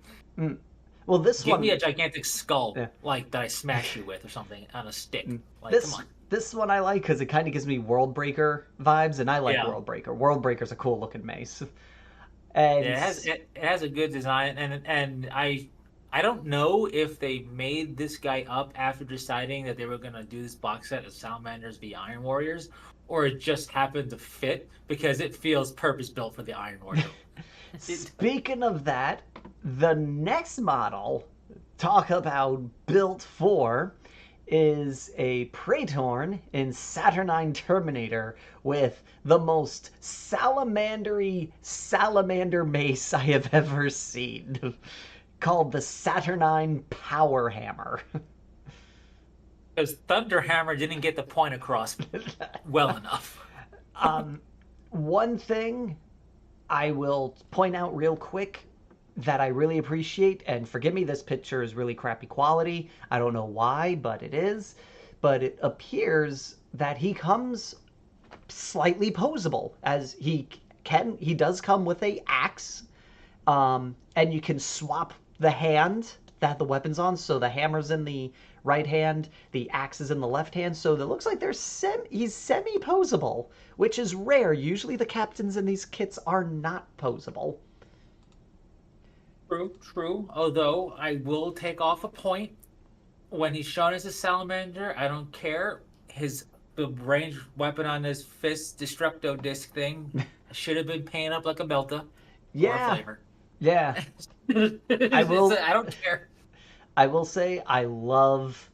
well, give me a gigantic skull like that I smash you with or something on a stick. Like, come on. This one I like because it kind of gives me Worldbreaker vibes, and I like Worldbreaker. Worldbreaker's a cool looking mace. And it has a good design, and I don't know if they made this guy up after deciding that they were gonna do this box set of Salamanders v Iron Warriors, or it just happened to fit because it feels purpose-built for the Iron Warrior. Speaking of that, the next model, talk about built for, is a Praetorn in Saturnine Terminator with the most salamandery salamander mace I have ever seen. called the Saturnine Power Hammer. Because Thunderhammer didn't get the point across well enough. One thing I will point out real quick that I really appreciate, and forgive me, this picture is really crappy quality. I don't know why, but it is. But it appears that he comes slightly posable, as he does come with a axe, and you can swap the hand that the weapon's on. So the hammer's in the right hand, the axe is in the left hand. So it looks like he's semi-posable, which is rare. Usually the captains in these kits are not posable. True. Although I will take off a point. When he's shown as a salamander, I don't care. The ranged weapon on his fist, Destructo Disc thing, should have been painted up like a Belta. Yeah. Or a flavor. Yeah. I don't care. I will say I love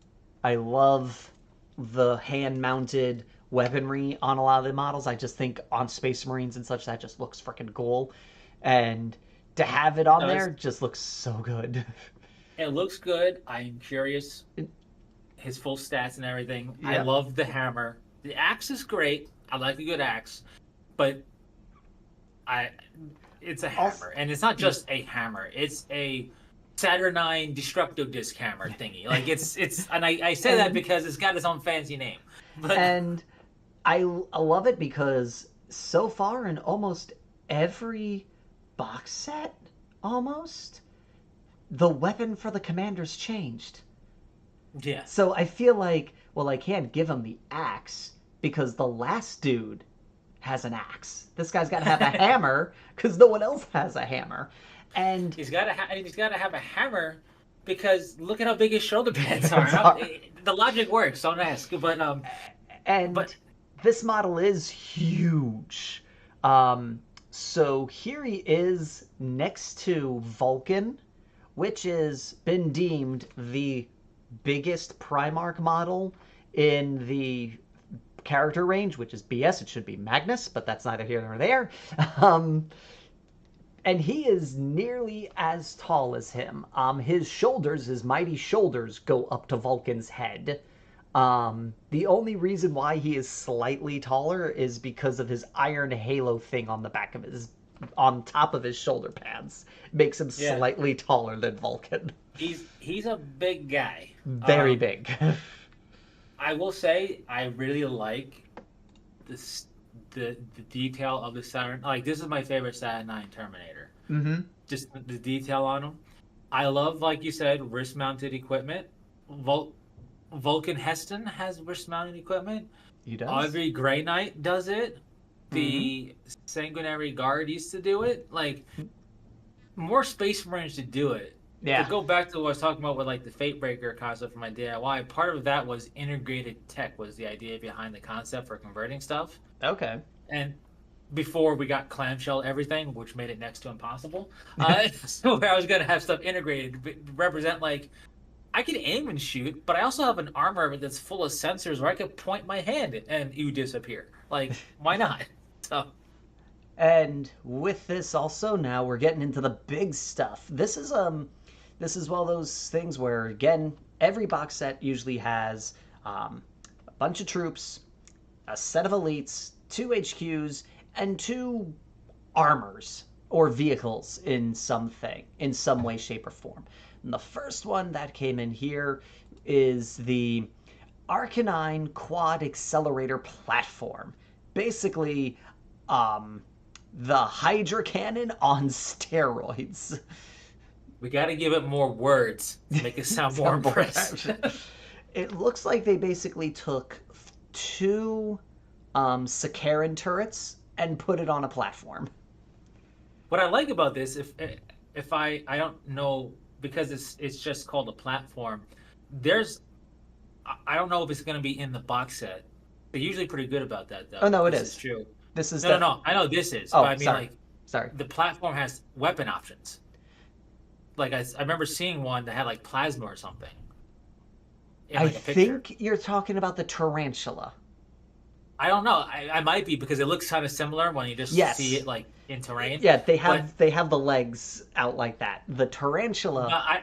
the hand-mounted weaponry on a lot of the models. I just think on Space Marines and such, that just looks freaking cool. And to have it on there just looks so good. It looks good. I'm curious. His full stats and everything. Yeah. I love the hammer. The axe is great. I like a good axe. But it's a hammer. And it's not just a hammer. It's a Saturnine Destructo Disc hammer thingy. Like it's and I say that because it's got its own fancy name. But, and I love it because so far in almost every box set, the weapon for the commanders changed. Yeah. So I feel like, well, I can't give him the axe because the last dude has an axe. This guy's got to have a hammer because no one else has a hammer. And he's got to have a hammer because look at how big his shoulder pads are. The logic works. Don't ask. But this model is huge. So here he is next to Vulcan, which has been deemed the biggest Primarch model in the character range, which is BS. It should be Magnus, but that's neither here nor there. And he is nearly as tall as him. His mighty shoulders, go up to Vulcan's head. The only reason why he is slightly taller is because of his iron halo thing on the back of on top of his shoulder pads. Makes him slightly taller than Vulcan. He's a big guy. Very big. I will say I really like the detail of the Saturn. Like, this is my favorite Saturn 9 Terminator. Mm-hmm. Just the detail on him. I love, like you said, wrist-mounted equipment. Vulcan Heston has wrist-mounted equipment. He does. Every Grey Knight does it. The Sanguinary Guard used to do it. Like, more Space Marines to do it. Yeah. To go back to what I was talking about with like the Fatebreaker concept for my DIY, part of that was integrated tech was the idea behind the concept for converting stuff. Okay. And before we got clamshell everything, which made it next to impossible. So I was going to have stuff integrated to represent like, I can aim and shoot, but I also have an armor that's full of sensors where I could point my hand and you disappear. Like, why not? So. And with this also, now we're getting into the big stuff. This is one of those things where, again, every box set usually has a bunch of troops, a set of elites, 2 HQs, and 2 armors or vehicles in some way, shape, or form. And the first one that came in here is the Arcanine Quad Accelerator Platform. Basically, the Hydra Cannon on steroids. We got to give it more words to make it sound more impressive. It looks like they basically took 2 Sakaran turrets and put it on a platform. What I like about this, if I don't know, because it's just called a platform, I don't know if it's going to be in the box set. They're usually pretty good about that, though. Oh, no, it is. This is true. This is no. I know this is. Oh, but I mean, sorry. Sorry. The platform has weapon options. Like, I remember seeing one that had, like, plasma or something. I think you're talking about the Tarantula. I don't know. I might be because it looks kind of similar when you just see Yes. it like in terrain. Yeah, But they have the legs out like that. The no, tarantula I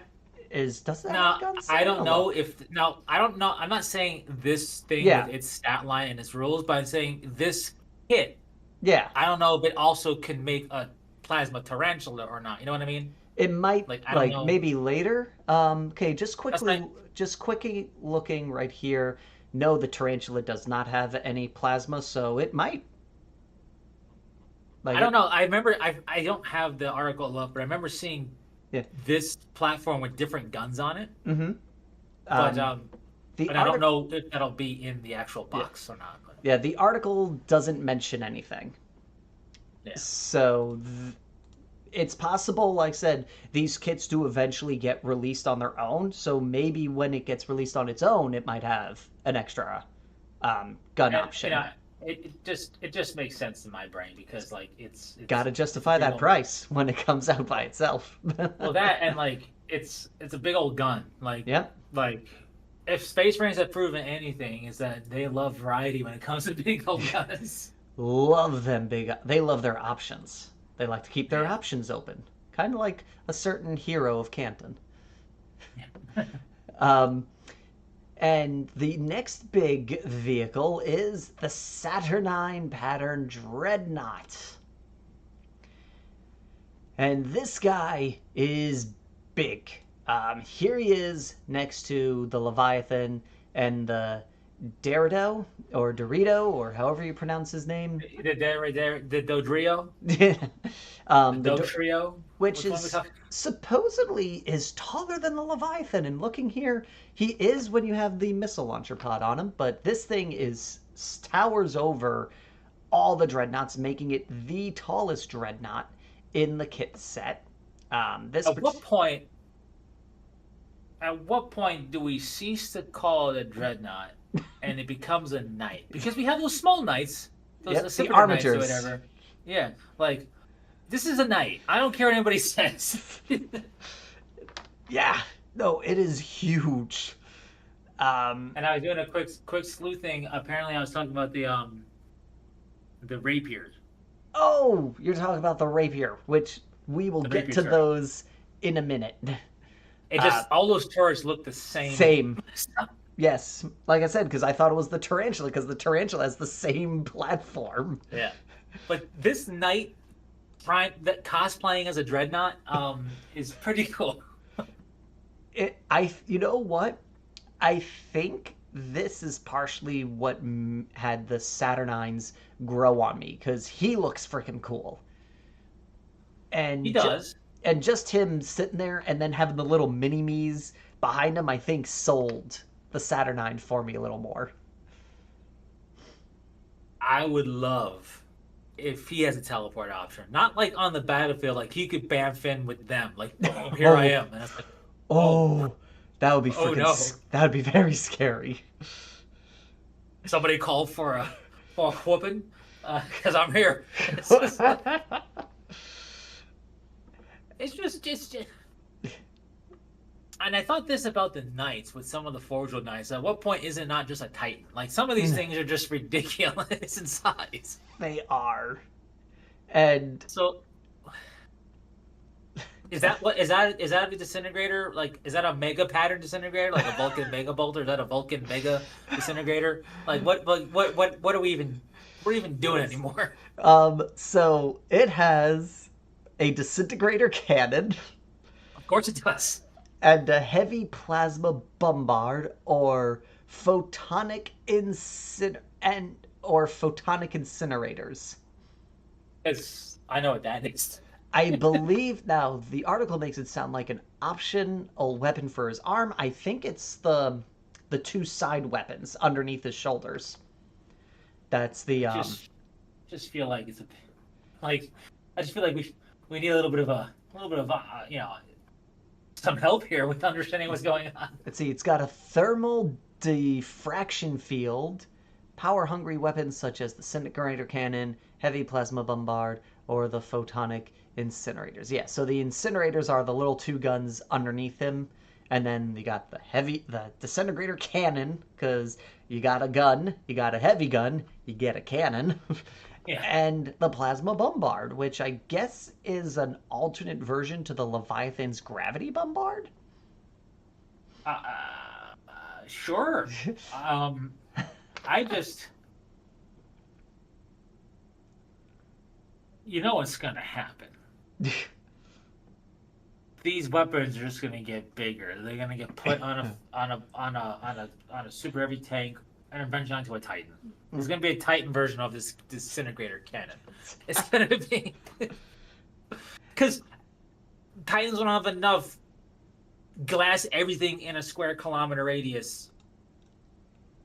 is does that have no, guns? I I don't don't know know. if no, I don't know. I'm not saying this thing with Yeah. its stat line and its rules, but I'm saying this kit. Yeah. I don't know if it also can make a plasma tarantula or not. You know what I mean? It might Like I don't like know. maybe later. Okay, That's not. just quickly looking right here. No, the tarantula does not have any plasma, so it might like I don't it. know. I remember. I don't have the article up, but I remember seeing Yeah. this platform with different guns on it. Mm-hmm. But Um, the I don't article. know if that'll be in the actual Yeah. box or not. But Yeah. The article doesn't mention anything, yeah. so it's possible. Like I said, these kits do eventually get released on their own. So maybe when it gets released on its own, it might have an extra gun And option. it just makes sense in my brain because like Got to it's a justify big that old price when it comes out by itself. well that and like it's a big old gun Yeah, like if Space Marines have proven anything is that they love variety when it comes to big old guns. love them big. They love their options. They like to keep their Yeah. options open, kind of like a certain hero of Canton. Yeah. Um, and the next big vehicle is the Saturnine pattern Dreadnought. And this guy is big. Here he is next to the Leviathan and the Dorito or Dorito or however you pronounce his name. The Dodrio, the The Do Trio. which Which one are we is talking? supposedly is taller than the Leviathan. And looking here, he is when you have the missile launcher pod on him. But this thing is towers over all the dreadnoughts, making it the tallest dreadnought in the kit set. This At what point? At what point do we cease to call it a dreadnought and it becomes a knight? Because we have those small knights, those yep, the Scimitar knights or armatures. whatever. Yeah, like this is a knight. I don't care what anybody says. Yeah, no, it is huge. Um, And I was doing a quick sleuthing. Apparently, I was talking about the rapiers. oh, you're talking about the rapier, which we will The get rapier to turret. those in a minute. It Uh, just all those turrets look the same. Same. Yes, like I said, because I thought it was the tarantula, because the tarantula has the same platform. Yeah, but this knight that cosplaying as a dreadnought is pretty cool. You know what? I think this is partially what had the Saturnines grow on me, because he looks freaking cool. He And does. and just him sitting there and then having the little mini me's behind him, I think sold the Saturnine for me a little more. I would love if he has a teleport option. Not like on the battlefield, like he could bamf in with them. Like, oh, here I Oh, am. And it's like, oh, oh, that would be oh freaking. no. That would be very scary. Somebody called for a whooping because I'm here. It's just, and I thought this about the knights with some of the Forged knights. At what point is it not just a titan? Like some of these things are just ridiculous in size. They are, and So is that a disintegrator? Like is that a mega pattern disintegrator? Like a Vulcan mega bolter? Is that a Vulcan mega disintegrator? Like what are we even doing anymore? so it has a disintegrator cannon Of course it does. and a heavy plasma bombard or photonic incinerators. I know what that is. I believe now the article makes it sound like an optional weapon for his arm. I think it's the two side weapons underneath his shoulders. That's the Just feel like it's like I just feel like we need a little bit of some help here with understanding what's going on. let's see, it's got a thermal diffraction field, power hungry weapons such as the disintegrator cannon, heavy plasma bombard, or the photonic incinerators. Yeah, so the incinerators are the little two guns underneath him, And then you got the disintegrator cannon, because you got a gun, you got a heavy gun, you get a cannon. Yeah. And the plasma bombard, which I guess is an alternate version to the Leviathan's gravity bombard. Sure. I just, you know what's gonna happen. These weapons are just gonna get bigger. They're gonna get put on a super heavy tank and eventually onto a Titan. There's gonna be a Titan version of this disintegrator cannon. It's gonna be because Titans don't have enough glass everything in a square kilometer radius.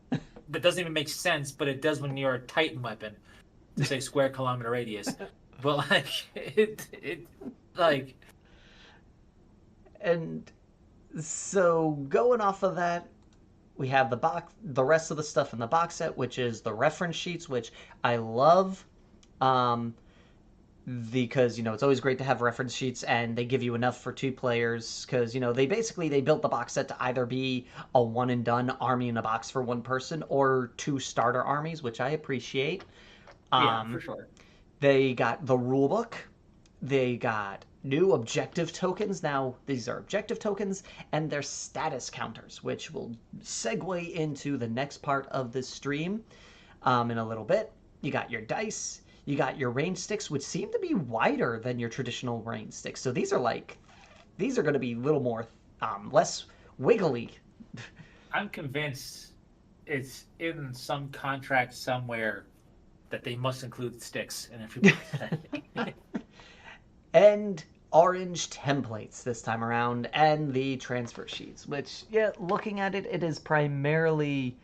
That doesn't even make sense, but it does when you're a Titan weapon to say square kilometer radius. But like it like. And so going off of that, we have the rest of the stuff in the box set, which is the reference sheets, which I love, because it's always great to have reference sheets, and they give you enough for 2 players, because they built the box set to either be a one and done army in a box for 1 person or 2 starter armies, which I appreciate. Yeah, for sure. They got the rule book. They got new objective tokens. Now, these are objective tokens, and they're status counters, which will segue into the next part of this stream in a little bit. You got your dice. You got your range sticks, which seem to be wider than your traditional range sticks. So these are going to be a little more, less wiggly. I'm convinced it's in some contract somewhere that they must include sticks in every box. And orange templates this time around, and the transfer sheets, which, looking at it, it is primarily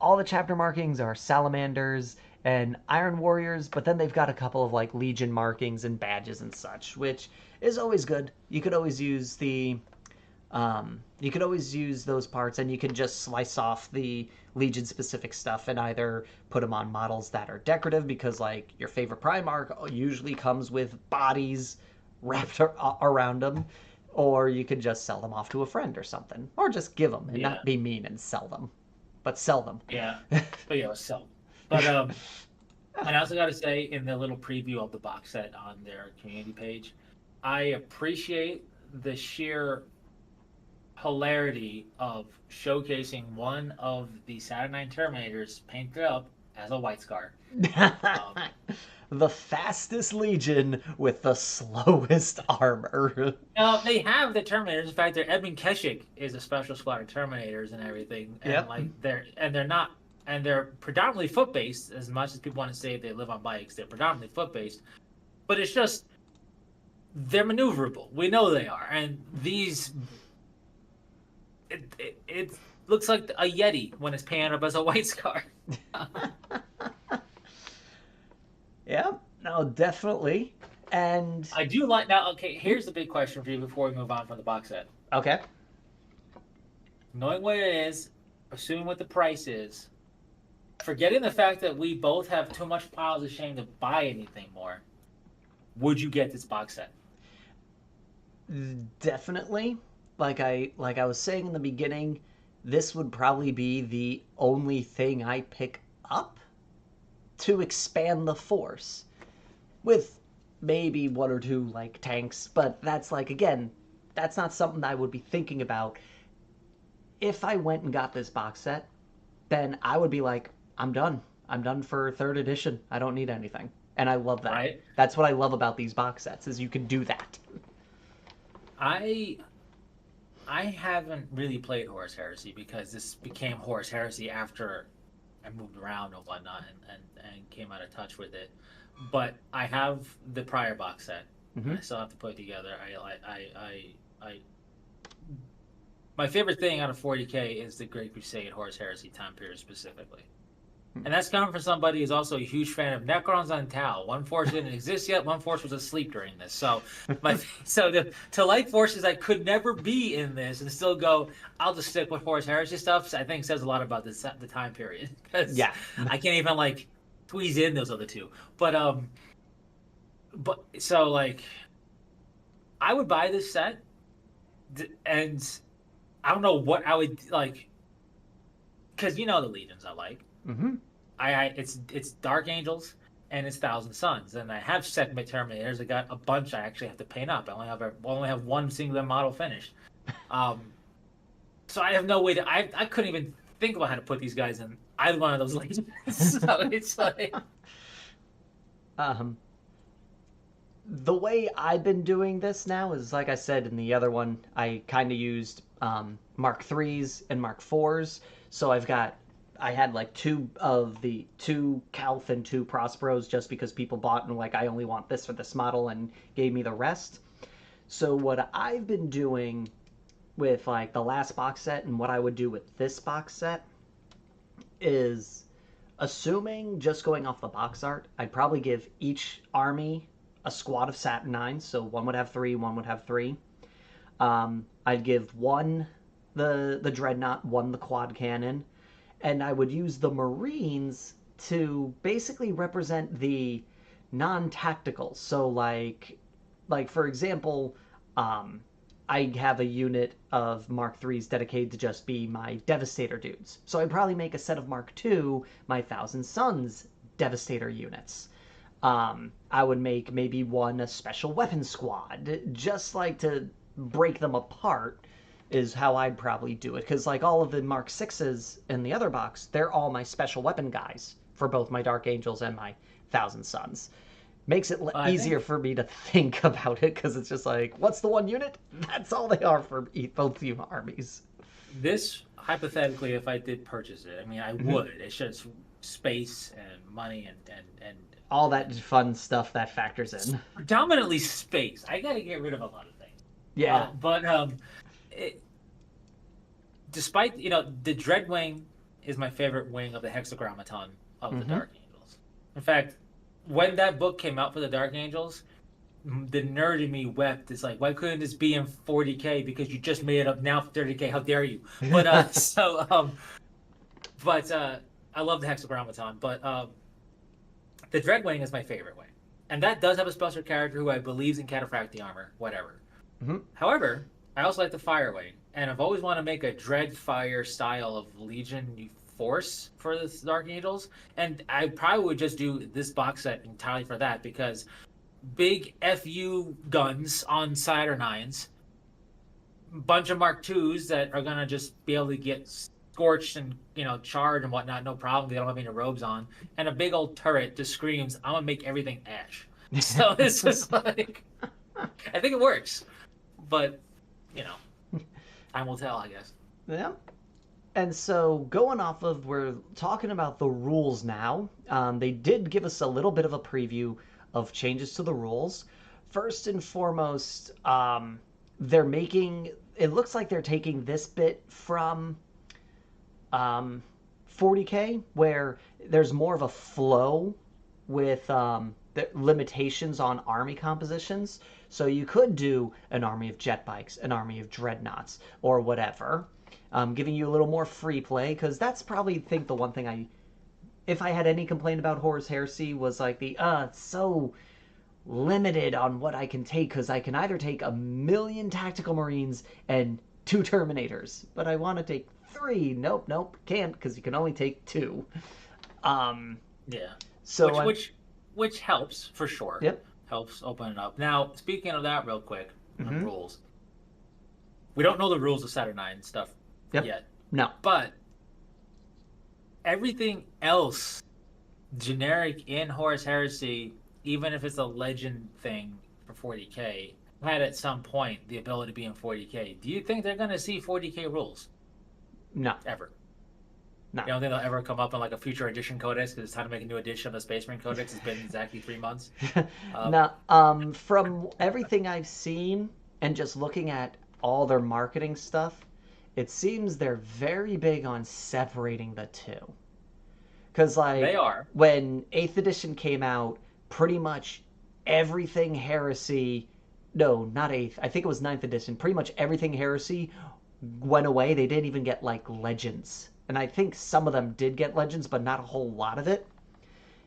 all the chapter markings are salamanders and iron warriors, but then they've got a couple of like legion markings and badges and such, which is always good. You could always use those parts, and you can just slice off the legion specific stuff and either put them on models that are decorative, because like your favorite Primarch usually comes with bodies wrapped around them, or you could just sell them off to a friend or something, or just give them and not be mean and sell them, but sell them. Yeah, but sell them. But and I also got to say, in the little preview of the box set on their community page, I appreciate the sheer hilarity of showcasing one of the Saturnine Terminators painted up as a White Scar. The fastest legion with the slowest armor. Now, they have the Terminators. In fact, their Edmund Keshik is a special squad of Terminators and everything. And they're predominantly foot based. As much as people want to say they live on bikes, they're predominantly foot based. But it's just they're maneuverable. We know they are, and these. It looks like a Yeti when it's painted up as a White Scar. Yeah, no, definitely. And I do like now. Okay, here's the big question for you before we move on from the box set. Okay. Knowing what it is, assuming what the price is, forgetting the fact that we both have too much piles of shame to buy anything more, would you get this box set? Definitely. Like I was saying in the beginning, this would probably be the only thing I pick up to expand the force, with maybe 1 or 2 like tanks, but that's like, again, that's not something I would be thinking about. If I went and got this box set, then I would be like, I'm done for 3rd edition. I don't need anything. And I love that. Right? That's what I love about these box sets, is you can do that. I haven't really played Horus Heresy because this became Horus Heresy after I moved around and whatnot and came out of touch with it. But I have the prior box set. Mm-hmm. I still have to put it together. My favorite thing out of 40K is the Great Crusade Horus Heresy time period specifically. And that's coming from somebody who's also a huge fan of Necrons on Tau. One Force didn't exist yet. One Force was asleep during this. So, to like forces I could never be in this and still go, I'll just stick with Horus Heresy stuff. I think says a lot about the time period. Yeah, I can't even like squeeze in those other 2. But so like, I would buy this set, and I don't know what I would like, because you know the legions I like. Mm-hmm. It's Dark Angels and it's Thousand Suns, and I have segment Terminators. I got a bunch I actually have to paint up. I only have one singular model finished. Um, so I have no way to. I couldn't even think about how to put these guys in either one of those legions. So it's like Um, the way I've been doing this now is, like I said in the other one, I kind of used Mark threes and Mark fours. So I had like two Calth and two Prosperos just because people bought and like, I only want this for this model and gave me the rest. So what I've been doing with like the last box set and what I would do with this box set is, assuming just going off the box art, I'd probably give each army a squad of Satin 9s. So one would have three, one would have three. I'd give one the Dreadnought, one the quad cannon, and I would use the Marines to basically represent the non-tacticals. So like for example, I have a unit of Mark IIIs dedicated to just be my Devastator dudes. So I'd probably make a set of Mark II, my Thousand Suns Devastator units. I would make maybe one a special weapon squad, just like to break them apart is how I'd probably do it. Because like all of the Mark VIs in the other box, they're all my special weapon guys for both my Dark Angels and my Thousand Suns. Makes it easier for me to think about it because it's just like, what's the one unit? That's all they are for both team armies. this hypothetically, if I did purchase it, I mean, I would. It's just space and money and all that fun stuff that factors in. predominantly space. I got to get rid of a lot of things. Yeah. But despite the Dreadwing is my favorite wing of the Hexagrammaton of the Dark Angels. In fact, when that book came out for the Dark Angels, the nerd in me wept. It's like, why couldn't this be in 40K? Because you just made it up now for 30K. How dare you? But I love the Hexagrammaton. But the Dreadwing is my favorite wing, and that does have a special character who I believes in Cataphractii armor, whatever. However, I also like the Fire Wing, and I've always wanted to make a Dreadfire style of Legion force for the Dark Angels, and I probably would just do this box set entirely for that, because big FU guns on Saturnines, bunch of Mark IIs that are gonna just be able to get scorched and charred and whatnot, no problem. They don't have any robes on, and a big old turret just screams, "I'm gonna make everything ash." So it's just like, I think it works, but time will tell, I guess. Yeah. And so going off of, we're talking about the rules now. They did give us a little bit of a preview of changes to the rules. First and foremost, it looks like they're taking this bit from 40K, where there's more of a flow with the limitations on army compositions. So you could do an army of jet bikes, an army of dreadnoughts, or whatever, giving you a little more free play, because that's probably, the one thing if I had any complaint about Horus Heresy, was like it's so limited on what I can take, because I can either take 1,000,000 tactical marines and 2 terminators, but I want to take 3. Nope, can't, because you can only take 2. Yeah. So which helps for sure. Yep. Helps open it up. Now, speaking of that, real quick, on rules, we don't know the rules of Saturnine stuff yet. No. But everything else generic in Horus Heresy, even if it's a legend thing for 40K, had at some point the ability to be in 40K. Do you think they're going to see 40K rules? No. Ever? No. You don't think they'll ever come up in like a future edition codex because it's time to make a new edition of the Space Marine Codex? It's been exactly 3 months. No. From everything I've seen and just looking at all their marketing stuff, it seems they're very big on separating the two. Because like they are. When 8th edition came out, pretty much everything Heresy, no, not 8th, I think it was 9th edition, pretty much everything Heresy went away. They didn't even get like legends. And I think some of them did get legends, but not a whole lot of it.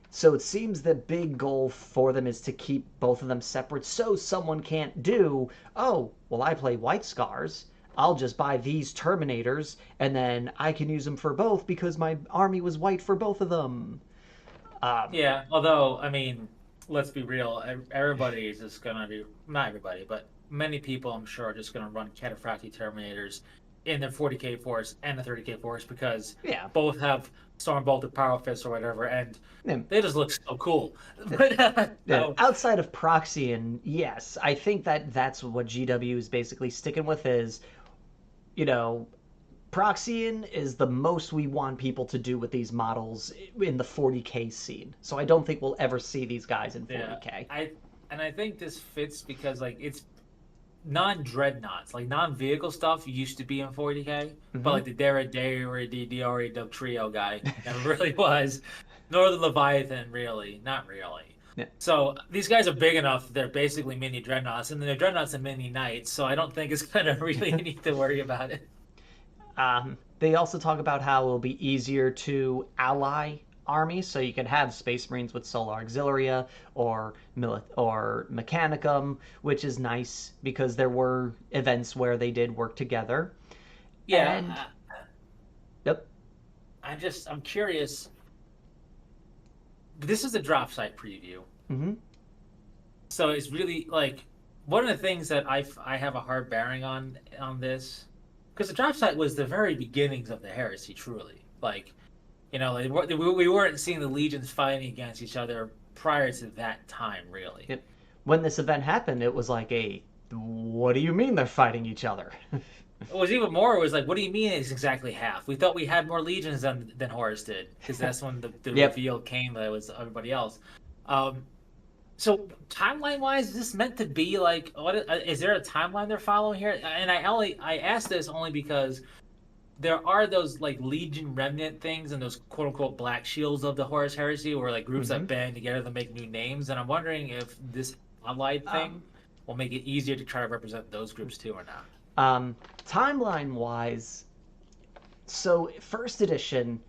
So it seems the big goal for them is to keep both of them separate, so someone can't do, oh, well, I play White Scars, I'll just buy these Terminators, and then I can use them for both because my army was white for both of them. Yeah, although, I mean, let's be real. Everybody is just gonna do, not everybody, but many people, I'm sure, are just gonna run Cataphractii Terminators in their 40k force and the 30k force because Yeah. both have Stormbolted Power Fists or whatever, and Yeah. they just look so cool. But Yeah. Outside of Proxian, yes, I think that's what GW is basically sticking with is, you know, Proxian is the most we want people to do with these models in the 40k scene. So I don't think we'll ever see these guys in 40k. Yeah, I think this fits because like it's non-dreadnoughts, like non-vehicle stuff used to be in 40k, but like the Dara the Diori Dub Trio guy never really was, nor the Leviathan really, not really. Yeah. So these guys are big enough; they're basically mini dreadnoughts, and then they're dreadnoughts and mini knights. So I don't think it's gonna really need to worry about it. They also talk about how it'll be easier to ally armies, so you can have Space Marines with Solar Auxilia or Mechanicum, which is nice because there were events where they did work together. Yeah. And, yep. I'm curious. This is a Dropsite preview. Mm-hmm. So it's really like one of the things that I have a hard bearing on this, because the Dropsite was the very beginnings of the heresy, truly. Like, you know, we weren't seeing the legions fighting against each other prior to that time, really. Yep. When this event happened, it was like what do you mean they're fighting each other? It was even more. It was like, what do you mean it's exactly half? We thought we had more legions than Horus did, because that's when the Yep. reveal came that it was everybody else. So timeline wise, is this meant to be like? Is there a timeline they're following here? And I asked this only because there are those like Legion remnant things and those quote unquote black shields of the Horus Heresy, where like groups that band together to make new names. And I'm wondering if this allied thing will make it easier to try to represent those groups too or not. Timeline wise, so first edition,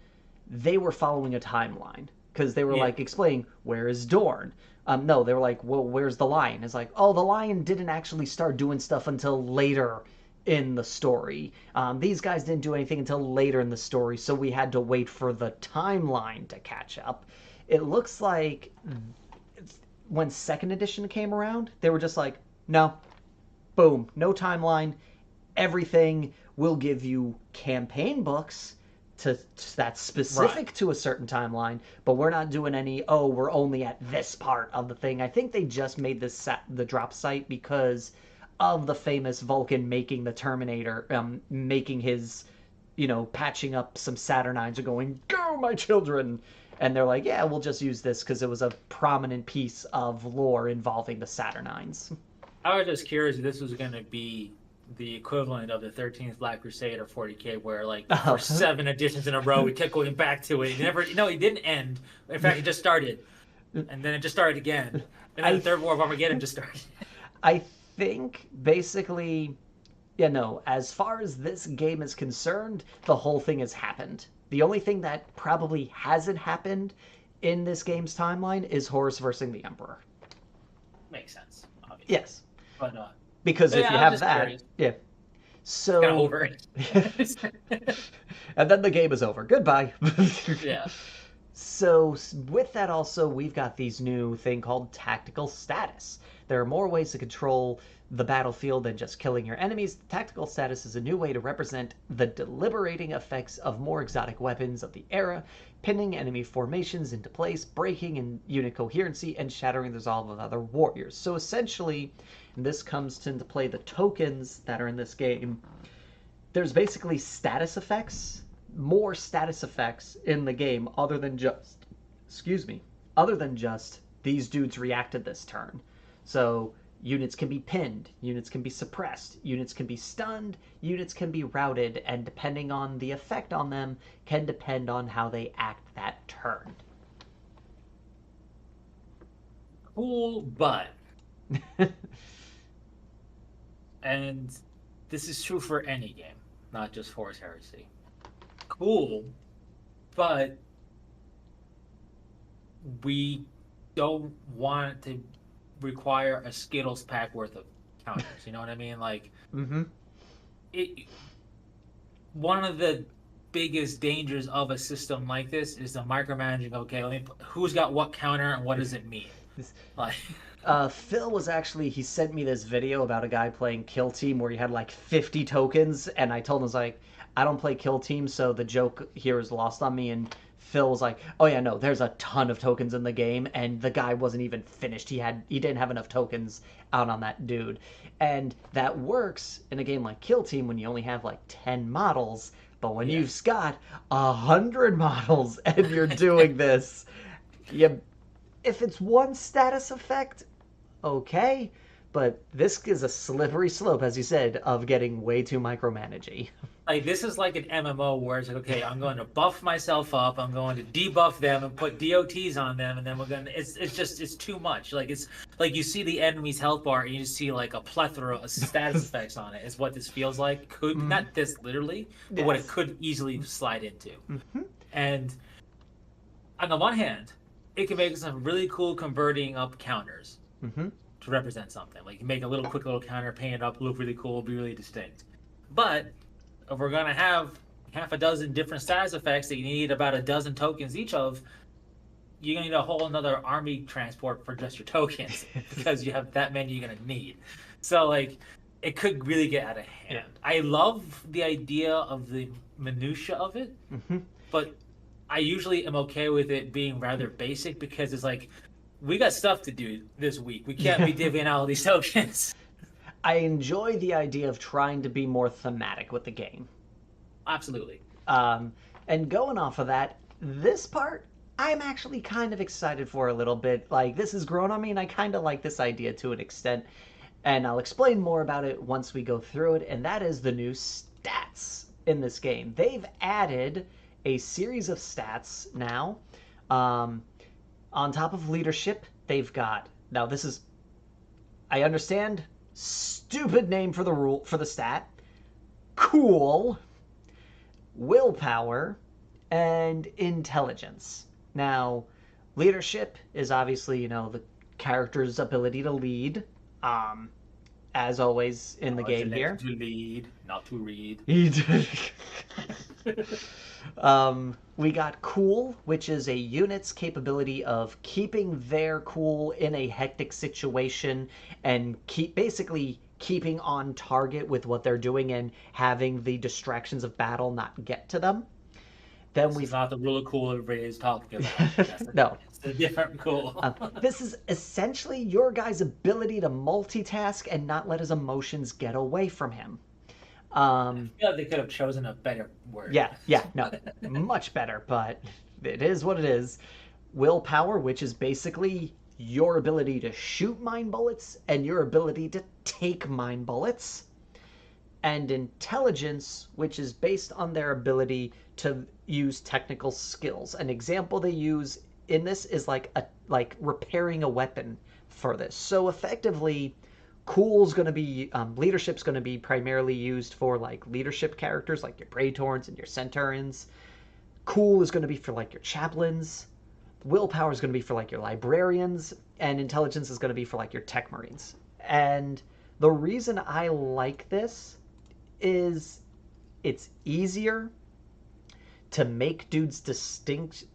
they were following a timeline because they were like explaining where is Dorn. No, they were like, well, where's the Lion? It's like, oh, the Lion didn't actually start doing stuff until later in the story. These guys didn't do anything until later in the story, so we had to wait for the timeline to catch up. It looks like when second edition came around, they were just like, no, boom, no timeline. Everything will give you campaign books that's specific to a certain timeline, but we're not doing any, we're only at this part of the thing. I think they just made this the drop site because of the famous Vulcan making the Terminator, making his, patching up some Saturnines and going, go, my children! And they're like, yeah, we'll just use this because it was a prominent piece of lore involving the Saturnines. I was just curious if this was going to be the equivalent of the 13th Black Crusade or 40k, where like for 7 editions in a row we kept going back to it. It didn't end. In fact, it just started, and then it just started again, and then the Third War of Armageddon just started. I think basically, as far as this game is concerned, the whole thing has happened. The only thing that probably hasn't happened in this game's timeline is Horus versus the Emperor. Makes sense, obviously. Yes. But because if you have that, curious. Yeah. So kind of over it. And then the game is over. Goodbye. Yeah. So with that also, we've got these new thing called tactical status. There are more ways to control the battlefield than just killing your enemies. Tactical status is a new way to represent the deliberating effects of more exotic weapons of the era, pinning enemy formations into place, breaking in unit coherency, and shattering the resolve of other warriors. So essentially, and this comes into play the tokens that are in this game. There's basically status effects, more status effects in the game other than just, these dudes reacted this turn. So units can be pinned, units can be suppressed, units can be stunned, units can be routed, and depending on the effect on them, can depend on how they act that turn. Cool, but... and this is true for any game, not just Horus Heresy. Cool, but we don't want to require a Skittles pack worth of counters. You know what I mean? Like, one of the biggest dangers of a system like this is the micromanaging. Okay, who's got what counter and what does it mean? Like, Phil was actually, he sent me this video about a guy playing Kill Team where he had like 50 tokens, and I told him, I was like, I don't play Kill Team, so the joke here is lost on me, and Phil was like, oh yeah, no, there's a ton of tokens in the game, and the guy wasn't even finished. He didn't have enough tokens out on that dude. And that works in a game like Kill Team when you only have like 10 models, but when you've got 100 models and you're doing this, you if it's one status effect, okay, but this is a slippery slope, as you said, of getting way too micromanagey. like this is like an MMO where it's like, okay, I'm going to buff myself up, I'm going to debuff them and put DOTs on them, and then we're gonna. It's too much. Like it's like you see the enemy's health bar and you just see like a plethora of status effects on it. Is what this feels like. Could not this literally, but what it could easily slide into. And on the one hand, it can make some really cool converting up counters to represent something. Like you make a quick little counter, paint it up, look really cool, be really distinct. But if we're gonna have half a dozen different status effects that you need about a dozen tokens each of, you're gonna need a whole another army transport for just your tokens because you have that many you're gonna need. So like it could really get out of hand. I love the idea of the minutia of it, but I usually am okay with it being rather basic because it's like, we got stuff to do this week. We can't be divvying out all these tokens. I enjoy the idea of trying to be more thematic with the game. Absolutely. And going off of that, this part, I'm actually kind of excited for a little bit. Like, this has grown on me, and I kind of like this idea to an extent. And I'll explain more about it once we go through it, and that is the new stats in this game. They've added a series of stats now. On top of leadership, they've got, now this is, I understand, stupid name for the stat, cool, willpower, and intelligence. Now, leadership is obviously, the character's ability to lead, as always in the game here. To lead, not to read. We got cool, which is a unit's capability of keeping their cool in a hectic situation and basically keeping on target with what they're doing and having the distractions of battle not get to them. Then we've not the really cool everybody is talking about. No, it's a different cool. This is essentially your guy's ability to multitask and not let his emotions get away from him. I feel like they could have chosen a better word. Yeah, no, much better, but it is what it is. Willpower, which is basically your ability to shoot mine bullets and your ability to take mine bullets. And intelligence, which is based on their ability to use technical skills. An example they use in this is like repairing a weapon for this. So effectively, cool's going to be leadership's going to be primarily used for like leadership characters like your praetors and your centurions. Cool is going to be for like your chaplains. Willpower is going to be for like your librarians, and intelligence is going to be for like your tech marines. And the reason I like this is it's easier to make dudes distinct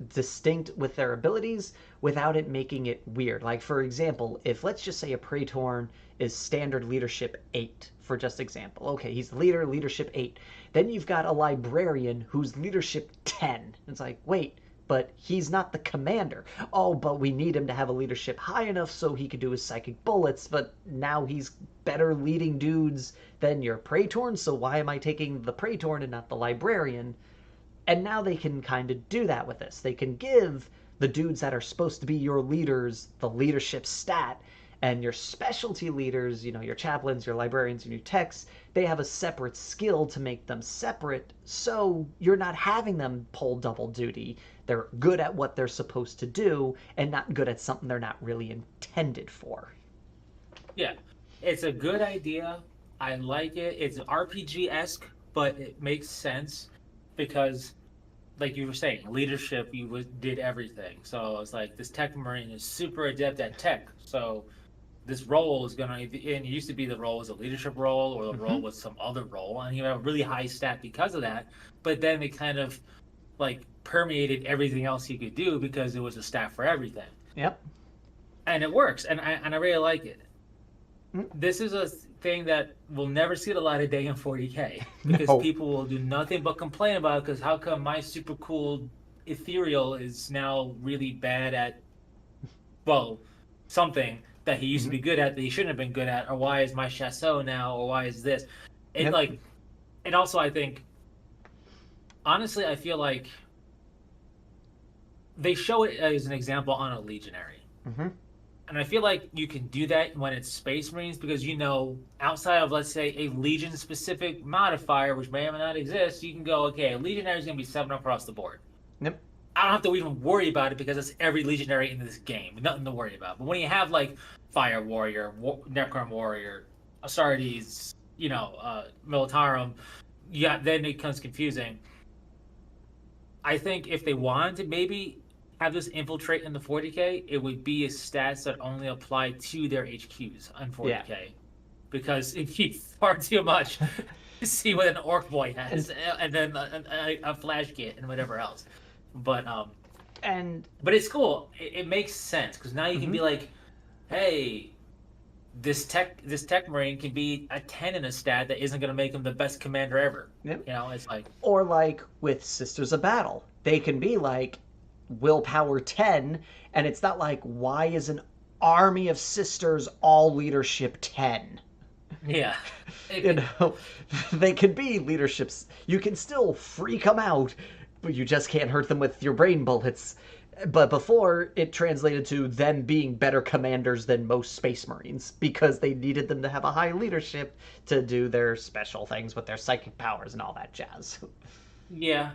with their abilities without it making it weird. Like, for example, if let's just say a praetor is standard leadership 8, for just example. Okay, he's the leader, leadership 8. Then you've got a librarian who's leadership 10. It's like, wait, but he's not the commander. Oh, but we need him to have a leadership high enough so he could do his psychic bullets, but now he's better leading dudes than your praetor, so why am I taking the praetor and not the librarian? And now they can kind of do that with this. They can give the dudes that are supposed to be your leaders the leadership stat, and your specialty leaders, your chaplains, your librarians, and your techs, they have a separate skill to make them separate, so you're not having them pull double duty. They're good at what they're supposed to do, and not good at something they're not really intended for. Yeah, it's a good idea. I like it. It's RPG-esque, but it makes sense because, like you were saying, leadership, you did everything. So it's like this tech marine is super adept at tech. So this role is gonna, and it used to be the role was a leadership role or the role was some other role, and you have a really high stat because of that. But then it kind of like permeated everything else he could do because it was a stat for everything. Yep. And it works, and I really like it. This is a thing that will never see the light of day in 40K because people will do nothing but complain about it because how come my super cool ethereal is now really bad at, well, something that he used to be good at that he shouldn't have been good at, or why is my Chateau now, or why is this? It like, and also I think, honestly, I feel like they show it as an example on a Legionary. And I feel like you can do that when it's Space Marines because, you know, outside of, let's say, a Legion-specific modifier, which may or may not exist, you can go, okay, a Legionary is going to be 7 across the board. Yep. I don't have to even worry about it because it's every Legionary in this game. Nothing to worry about. But when you have, like, Fire Warrior, Necron Warrior, Astartes, you know, Militarum, then it becomes confusing. I think if they wanted to maybe have this infiltrate in the 40K, it would be a stats that only apply to their HQs on 40K, because it'd be far too much to see what an Orc Boy has, and then a Flash Kit and whatever else. But it's cool. It makes sense because now you can be like, hey, this tech Marine can be a 10 in a stat that isn't going to make him the best commander ever. You know, it's like, or like with Sisters of Battle, they can be like willpower 10, and it's not like, why is an army of sisters all leadership 10? Yeah. You know, they can be leaderships. You can still freak them out, but you just can't hurt them with your brain bullets. But before, it translated to them being better commanders than most Space Marines because they needed them to have a high leadership to do their special things with their psychic powers and all that jazz. Yeah.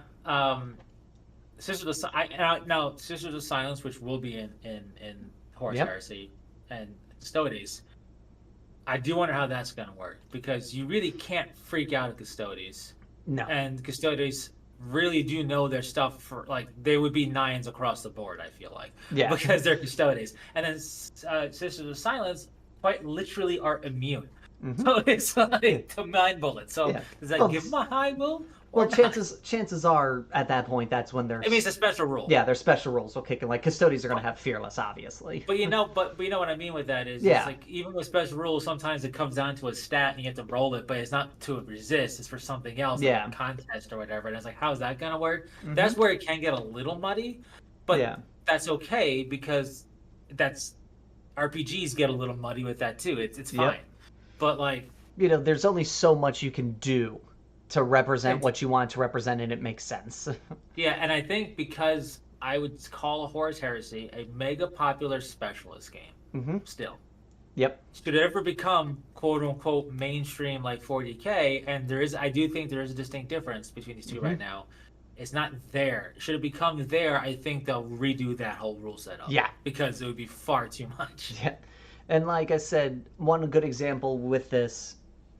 Sisters of Silence, which will be in Horus Heresy and Custodes, I do wonder how that's going to work because you really can't freak out at Custodes. No. And Custodes really do know their stuff for, like, they would be 9s across the board, I feel like. Yeah. Because they're Custodes. And then Sisters of Silence quite literally are immune. So it's like to mind bullets. So does that give them a high move? Well, chances are at that point that's when they're. I mean, it's a special rule. Yeah, their special rules will kick in. Like Custodes are going to have Fearless, obviously. But you know what I mean with that is, it's like even with special rules, sometimes it comes down to a stat and you have to roll it, but it's not to resist; it's for something else, like a contest or whatever. And it's like, how's that going to work? That's where it can get a little muddy, but that's okay because that's RPGs get a little muddy with that too. It's fine, but like, you know, there's only so much you can do to represent what you want to represent, and it makes sense. Yeah, and I think because I would call a Horus Heresy a mega popular specialist game. Still. Yep. Should it ever become quote unquote mainstream like 40K, and I do think there is a distinct difference between these two right now. It's not there. Should it become there, I think they'll redo that whole rule setup. Yeah. Because it would be far too much. Yeah. And like I said, one good example with this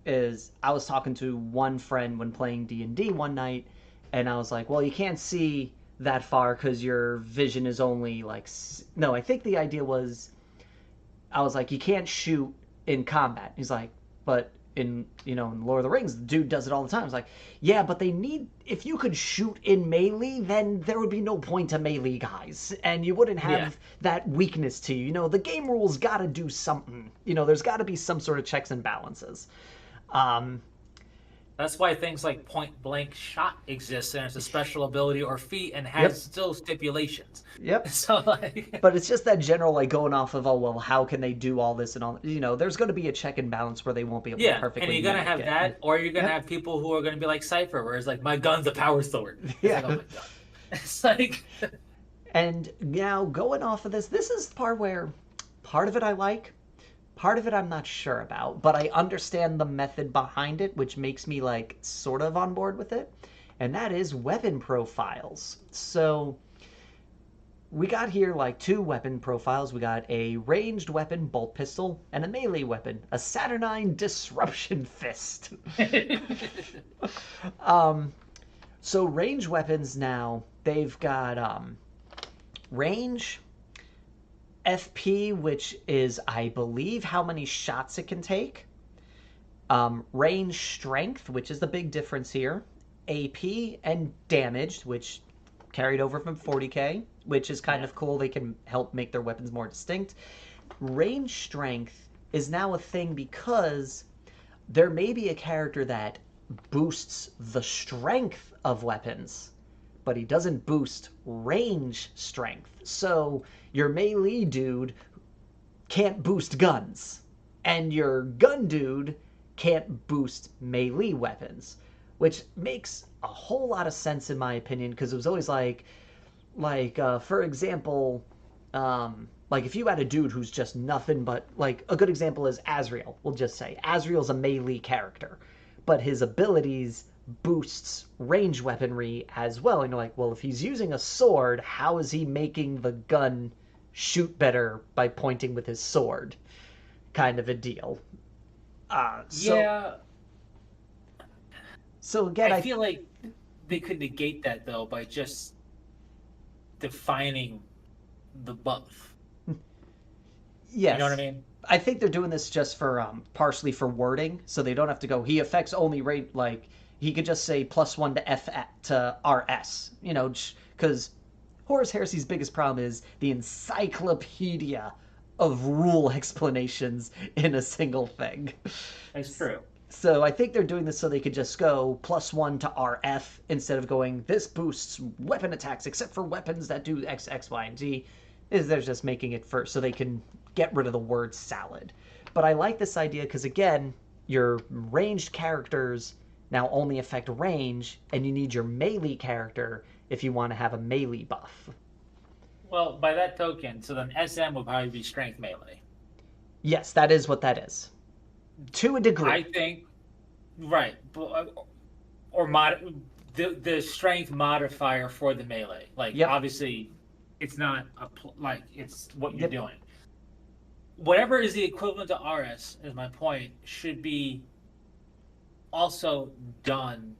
is I was talking to one friend when playing D&D one night, and I was like, well, you can't see that far because your vision is only like... No, I think the idea was... I was like, you can't shoot in combat. He's like, but in Lord of the Rings, the dude does it all the time. I was like, yeah, but they need... If you could shoot in melee, then there would be no point to melee guys, and you wouldn't have that weakness to you. You know, the game rules got to do something. You know, there's got to be some sort of checks and balances. That's why things like point blank shot exists, and it's a special ability or feat and has still stipulations. Yep. So like, but it's just that general, like, going off of, oh, well, how can they do all this and all, you know, there's going to be a check and balance where they won't be able to perfectly. And you're going to have that, or you're going to have people who are going to be like Cypher, where it's like, my gun's a power sword. It's like, oh my God. It's like... And now, going off of this is the part where part of it I like, part of it I'm not sure about, but I understand the method behind it, which makes me, like, sort of on board with it, and that is weapon profiles. So we got here, like, 2 weapon profiles. We got a ranged weapon, bolt pistol, and a melee weapon, a Saturnine Disruption Fist. So ranged weapons now, they've got range, FP, which is, I believe, how many shots it can take. Range strength, which is the big difference here. AP and damaged, which carried over from 40k, which is kind of cool. They can help make their weapons more distinct. Range strength is now a thing because there may be a character that boosts the strength of weapons, but he doesn't boost range strength. So your melee dude can't boost guns, and your gun dude can't boost melee weapons, which makes a whole lot of sense in my opinion, because it was always like for example, like if you had a dude who's just nothing but, like, a good example is Azrael. We'll just say Azrael's a melee character, but his abilities boosts range weaponry as well. And you're like, well, if he's using a sword, how is he making the gun shoot better by pointing with his sword? Kind of a deal. Yeah. So again, I feel like they could negate that though by just defining the buff. Yes. You know what I mean? I think they're doing this just for partially for wording, so they don't have to go, he affects only rate, like he could just say +1 to F to RS, you know, because Horus Heresy's biggest problem is the encyclopedia of rule explanations in a single thing. That's true. So I think they're doing this so they could just go +1 to RF instead of going, this boosts weapon attacks except for weapons that do X, X, Y, and Z. They're just making it first so they can get rid of the word salad. But I like this idea because, again, your ranged characters now only affect range, and you need your melee character if you want to have a melee buff. Well, by that token, so then SM will probably be strength melee. Yes, that is what that is. To a degree. I think, right. Or the strength modifier for the melee. Like, obviously, it's not, it's what you're doing. Whatever is the equivalent to RS, is my point, should be also done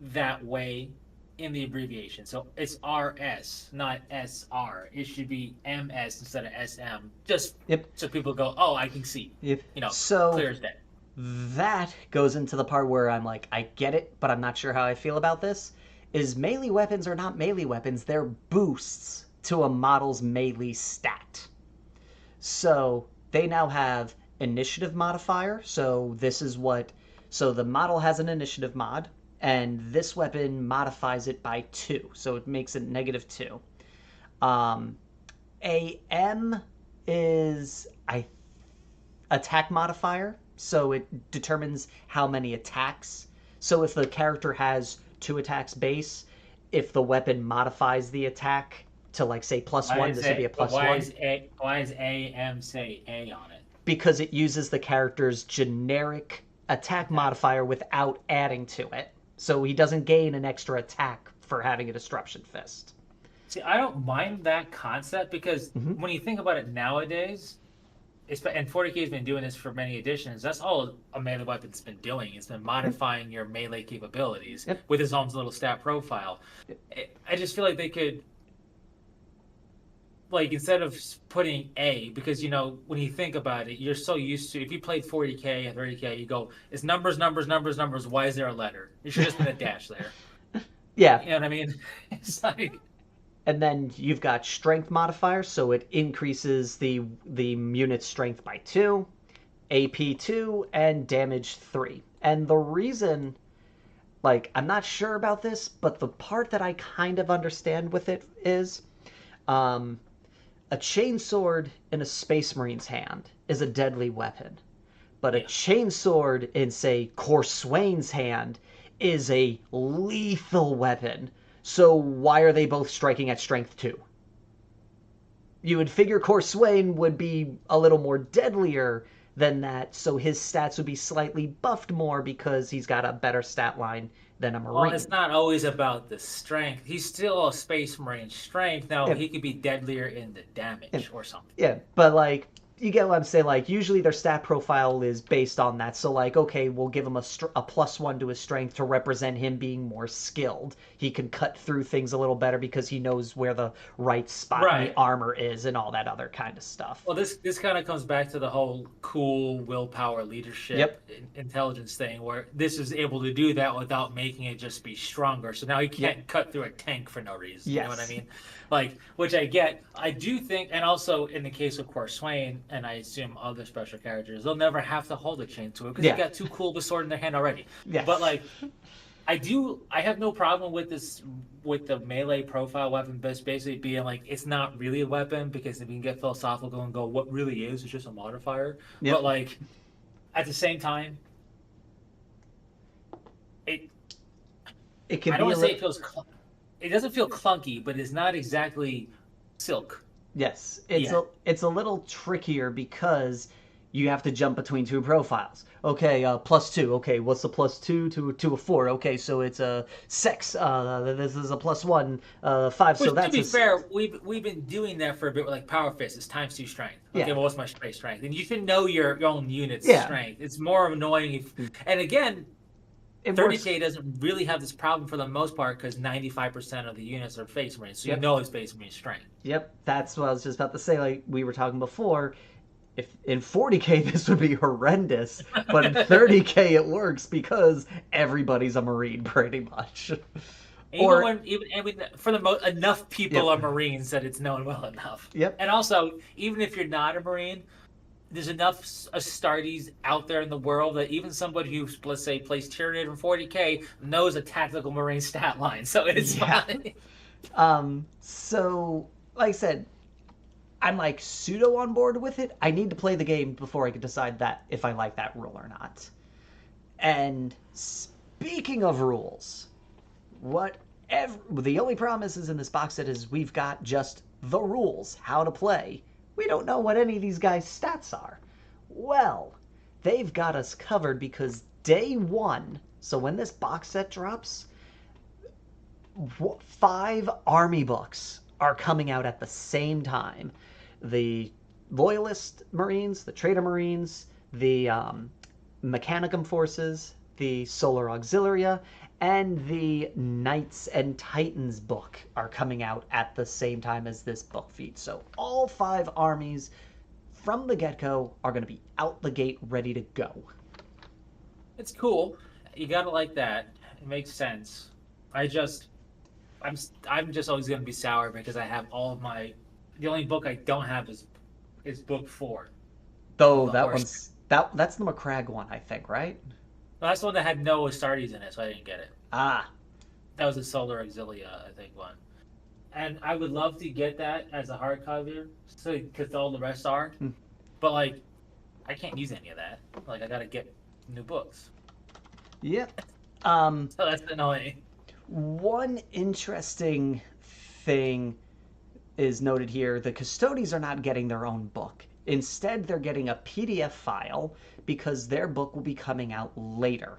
that way in the abbreviation. So it's RS, not SR. It should be MS instead of SM. Just so people go, oh, I can see. You know, so clear as day. That goes into the part where I'm like, I get it, but I'm not sure how I feel about this. Is melee weapons are not melee weapons. They're boosts to a model's melee stat. So they now have initiative modifier. So this is what... So the model has an initiative mod, and this weapon modifies it by 2. So it makes it -2. AM is attack modifier. So it determines how many attacks. So if the character has 2 attacks base, if the weapon modifies the attack to, like, say +1, this would be a +1. Why is AM say A on it? Because it uses the character's generic attack modifier without adding to it. So he doesn't gain an extra attack for having a Disruption Fist. See, I don't mind that concept because when you think about it nowadays, and 40k has been doing this for many editions, that's all a melee weapon's been doing. It's been modifying your melee capabilities with its own little stat profile. I just feel like they could, like, instead of putting A, because, you know, when you think about it, you're so used to, if you played 40k and 30k, you go, it's numbers, numbers, numbers, numbers, why is there a letter? It should just been a dash there. Yeah. You know what I mean? It's like... And then you've got strength modifier, so it increases the unit's strength by 2, AP 2, and damage 3. And the reason, like, I'm not sure about this, but the part that I kind of understand with it is, a chainsword in a Space Marine's hand is a deadly weapon. But a chainsword in, say, Corswain's hand is a lethal weapon. So why are they both striking at strength 2? You would figure Corswain would be a little more deadlier than that, so his stats would be slightly buffed more because he's got a better stat line than a Marine. Well, it's not always about the strength. He's still a Space Marine strength. Now, he could be deadlier in the damage or something. Yeah, but, like, you get what I'm saying? Like, usually their stat profile is based on that. So, like, okay, we'll give him a +1 to his strength to represent him being more skilled. He can cut through things a little better because he knows where the right spot in the Right. armor is and all that other kind of stuff. Well, this kind of comes back to the whole cool willpower, leadership, Yep. intelligence thing, where this is able to do that without making it just be stronger. So now he can't Yep. cut through a tank for no reason. You know what I Yes. mean? Like, which I get. I do think, and also in the case of course Swain, and I assume other special characters, they'll never have to hold a chain to it because Yeah. they got too cool of a sword in their hand already. Yes. But like, I have no problem with this, with the melee profile weapon basically being like, it's not really a weapon, because we can get philosophical and go, what really is just a modifier. Yep. But like, at the same time, it can I don't be want to say it feels it doesn't feel clunky, but it's not exactly silk. Yes, it's a little trickier because you have to jump between two profiles. Okay, +2. Okay, what's the +2 to a 4? Okay, so it's a 6. This is a +1, 5. Which, So that's to be fair, we've been doing that for a bit with like Power Fist. It's ×2 strength. Okay, Yeah. well, what's my base strength? And you should know your own unit's Yeah. strength. It's more annoying if, and again, it 30K works. doesn't really have this problem for the most part because 95% of the units are Space Marines, so Yep. you know it's Space Marine strength. Yep, that's what I was just about to say. Like we were talking before, if in 40K this would be horrendous, but in 30K it works because everybody's a Marine pretty much. Even for the most, enough people Yep. are Marines that it's known well enough. Yep. And also, even if you're not a Marine, there's enough Astartes out there in the world that even somebody who, let's say, plays Tyranid in 40K knows a tactical Marine stat line, so it's fine. So, like I said, I'm like pseudo on board with it. I need to play the game before I can decide that if I like that rule or not. And speaking of rules, the only promises in this box set is we've got just the rules, how to play. We don't know what any of these guys' stats are. Well, they've got us covered because day 1, so when this box set drops, 5 army books are coming out at the same time. The Loyalist Marines, the Traitor Marines, the Mechanicum Forces, the Solar Auxilia, and the Knights and Titans book are coming out at the same time as this book feed. So all 5 armies from the get-go are going to be out the gate ready to go. It's cool. You gotta like that. It makes sense. I'm just always gonna be sour because I have all of my. The only book I don't have is book 4. Though that's the McCrag one, I think, right? Well, that's the one that had no Astartes in it, so I didn't get it. Ah. That was a Solar Auxilia, I think, one. And I would love to get that as a hardcover, so because all the rest are. But like, I can't use any of that. Like, I gotta get new books. Yep. So that's annoying. One interesting thing is noted here. The Custodies are not getting their own book. Instead, they're getting a PDF file because their book will be coming out later.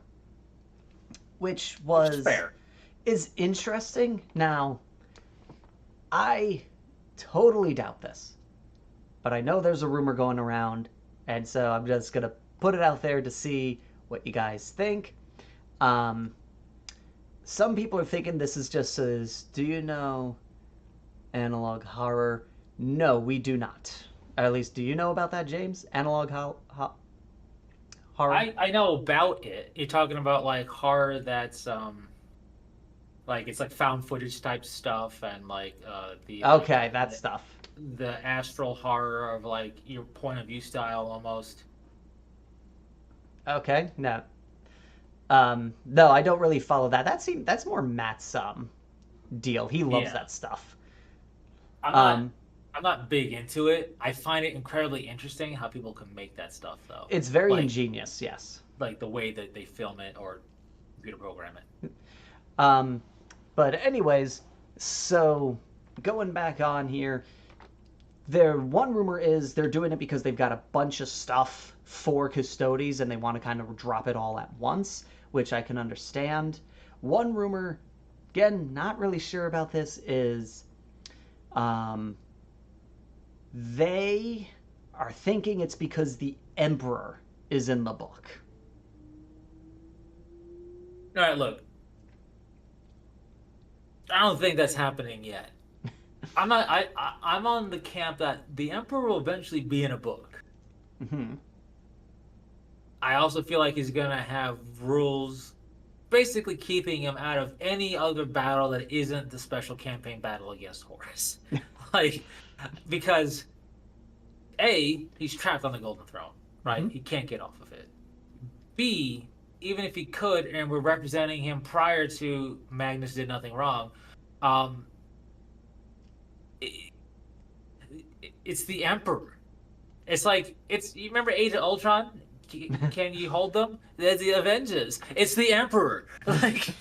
Which is interesting. Now, I totally doubt this. But I know there's a rumor going around, and so I'm just going to put it out there to see what you guys think. Some people are thinking this is just says, do you know Analog Horror? No, we do not. At least, do you know about that, James? Analog Horror? I know about it. You're talking about like horror that's like it's like found footage type stuff and like that stuff. The astral horror of like your point of view style almost. Okay, no. No, I don't really follow that. That's more Matt's deal. He loves that stuff. I'm not big into it. I find it incredibly interesting how people can make that stuff, though. It's very ingenious, yes. Like the way that they film it or computer program it. But anyways, so going back on here, one rumor is they're doing it because they've got a bunch of stuff for Custodies and they want to kind of drop it all at once, which I can understand. One rumor, again, not really sure about this, is they are thinking it's because the Emperor is in the book. All right, look. I don't think that's happening yet. I'm not. I'm on the camp that the Emperor will eventually be in a book. Mm-hmm. I also feel like he's gonna have rules, basically keeping him out of any other battle that isn't the special campaign battle against Horus. Like, because A, he's trapped on the Golden Throne, right? Mm-hmm. He can't get off of it. B, even if he could, and we're representing him prior to Magnus did nothing wrong, it's the Emperor. It's like you remember Age of Ultron? Can you hold them? There's the Avengers. It's the Emperor. Like,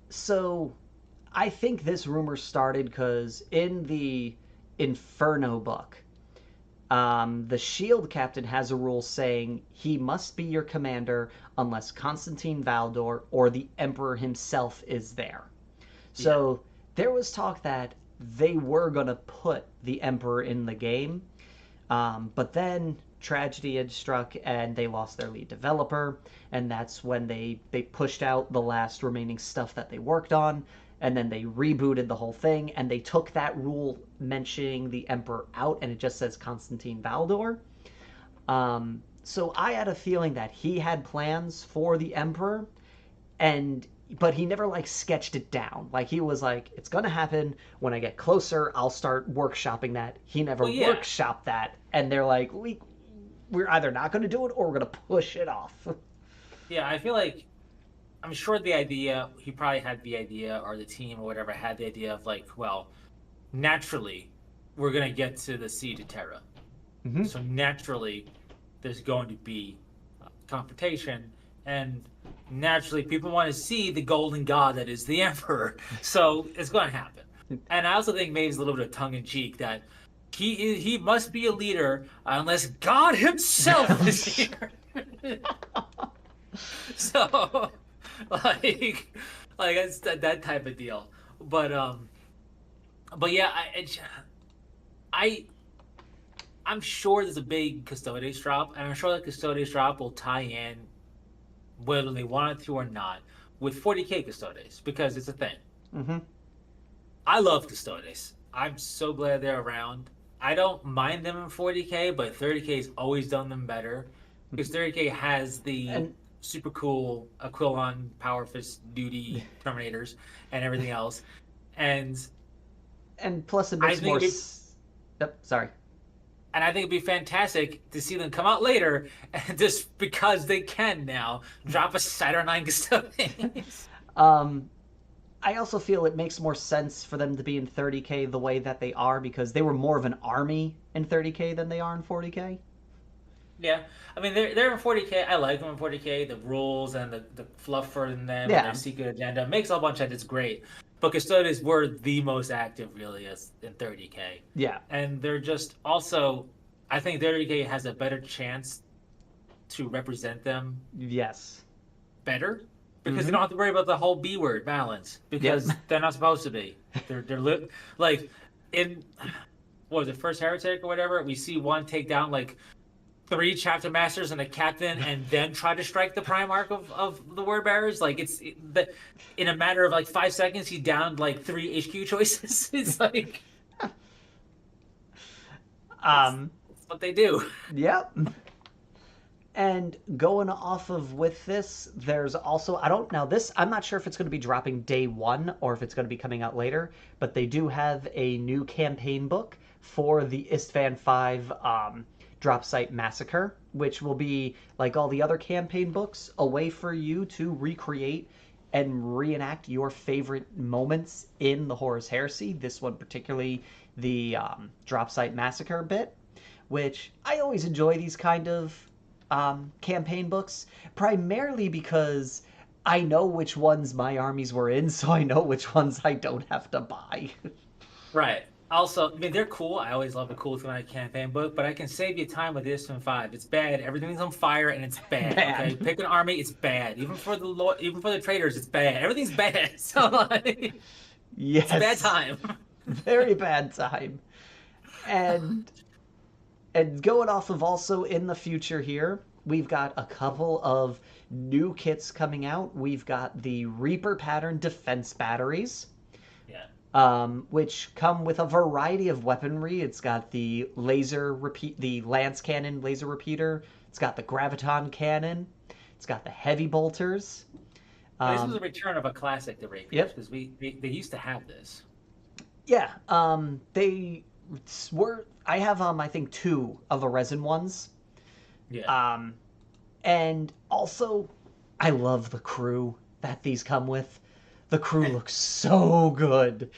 so I think this rumor started because in the Inferno book, the Shield captain has a rule saying he must be your commander unless Constantine Valdor or the Emperor himself is there. So there was talk that they were going to put the Emperor in the game, but then tragedy had struck and they lost their lead developer, and that's when they pushed out the last remaining stuff that they worked on, and then they rebooted the whole thing, and they took that rule mentioning the Emperor out, and it just says Constantine Valdor. So I had a feeling that he had plans for the Emperor, but he never like sketched it down. Like he was like, it's gonna happen when I get closer. I'll start workshopping that. He never workshopped that, and they're like, we're either not gonna do it or we're gonna push it off. Yeah, I feel like I'm sure he probably had the idea, or the team or whatever had the idea of like, well, naturally, we're gonna get to the Siege of Terra, so naturally, there's going to be confrontation, and naturally, people want to see the golden god that is the Emperor, so it's going to happen. And I also think maybe it's a little bit of tongue in cheek that he must be a leader unless God Himself is here. So, like it's that type of deal. But yeah, I'm sure there's a big Custodes drop, and I'm sure that Custodes drop will tie in, whether they want it to or not, with 40k Custodes, because it's a thing. I love Custodes. I'm so glad they're around. I don't mind them in 40k, but 30k has always done them better, because 30k has the super cool Aquilon, Power Fist, Duty, Terminators, and everything else. And plus it makes more... sorry. And I think it'd be fantastic to see them come out later, and just because they can now, drop a Saturnine Custodes. I also feel it makes more sense for them to be in 30k the way that they are, because they were more of an army in 30k than they are in 40k. Yeah, I mean, they're in 40k. I like them in 40k. The rules and the fluff for them and their secret agenda makes a bunch of it. It's great. But Custodes were the most active, really, in 30k. Yeah. And they're just also, I think 30k has a better chance to represent them. Yes. Better, because they don't have to worry about the whole B word balance, because they're not supposed to be. They're like in, what was it, First Heretic or whatever? We see one take down like 3 chapter masters and a captain, and then try to strike the Primarch of the word bearers. Like in a matter of like 5 seconds, he downed like 3 HQ choices. It's like that's what they do. Yep. And going off of with this, there's also, I'm not sure if it's going to be dropping day 1 or if it's going to be coming out later, but they do have a new campaign book for the Istvan 5 Dropsite Massacre, which will be, like all the other campaign books, a way for you to recreate and reenact your favorite moments in the Horus Heresy. This one particularly, the Dropsite Massacre bit, which I always enjoy these kind of campaign books, primarily because I know which ones my armies were in, so I know which ones I don't have to buy. Right. Also, I mean, they're cool. I always love a cool thematic campaign book, but I can save you time with this and 5. It's bad. Everything's on fire, and it's bad. Okay, pick an army. It's bad. Even for the traders, it's bad. Everything's bad. So like, yes, it's a bad time. Very bad time. And and going off of also in the future here, we've got a couple of new kits coming out. We've got the Reaper pattern defense batteries, Yeah. which come with a variety of weaponry. It's got the the lance cannon laser repeater. It's got the graviton cannon. It's got the heavy bolters. This was a return of a classic to rapiers Yep. because they used to have this. Yeah. They were. I have I think two of the resin ones. Yeah. And also, I love the crew that these come with. The crew looks so good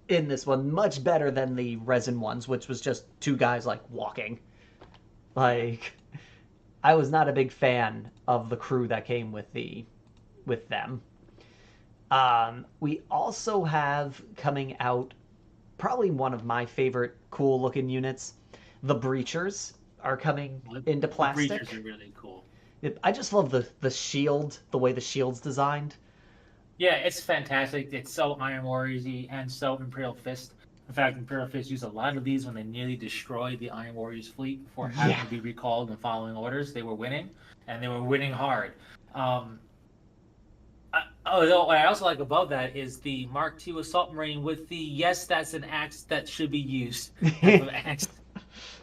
in this one, much better than the resin ones, which was just two guys like walking. Like, I was not a big fan of the crew that came with them. We also have coming out probably one of my favorite cool looking units. The Breachers are coming into plastic. The Breachers are really cool. I just love the shield, the way the shield's designed. Yeah, it's fantastic. It's so Iron Warriors-y and so Imperial Fist. In fact, Imperial Fist used a lot of these when they nearly destroyed the Iron Warriors fleet before having to be recalled and following orders. They were winning, and they were winning hard. What I also like above that is the Mark II Assault Marine with the yes, that's an axe that should be used type of axe.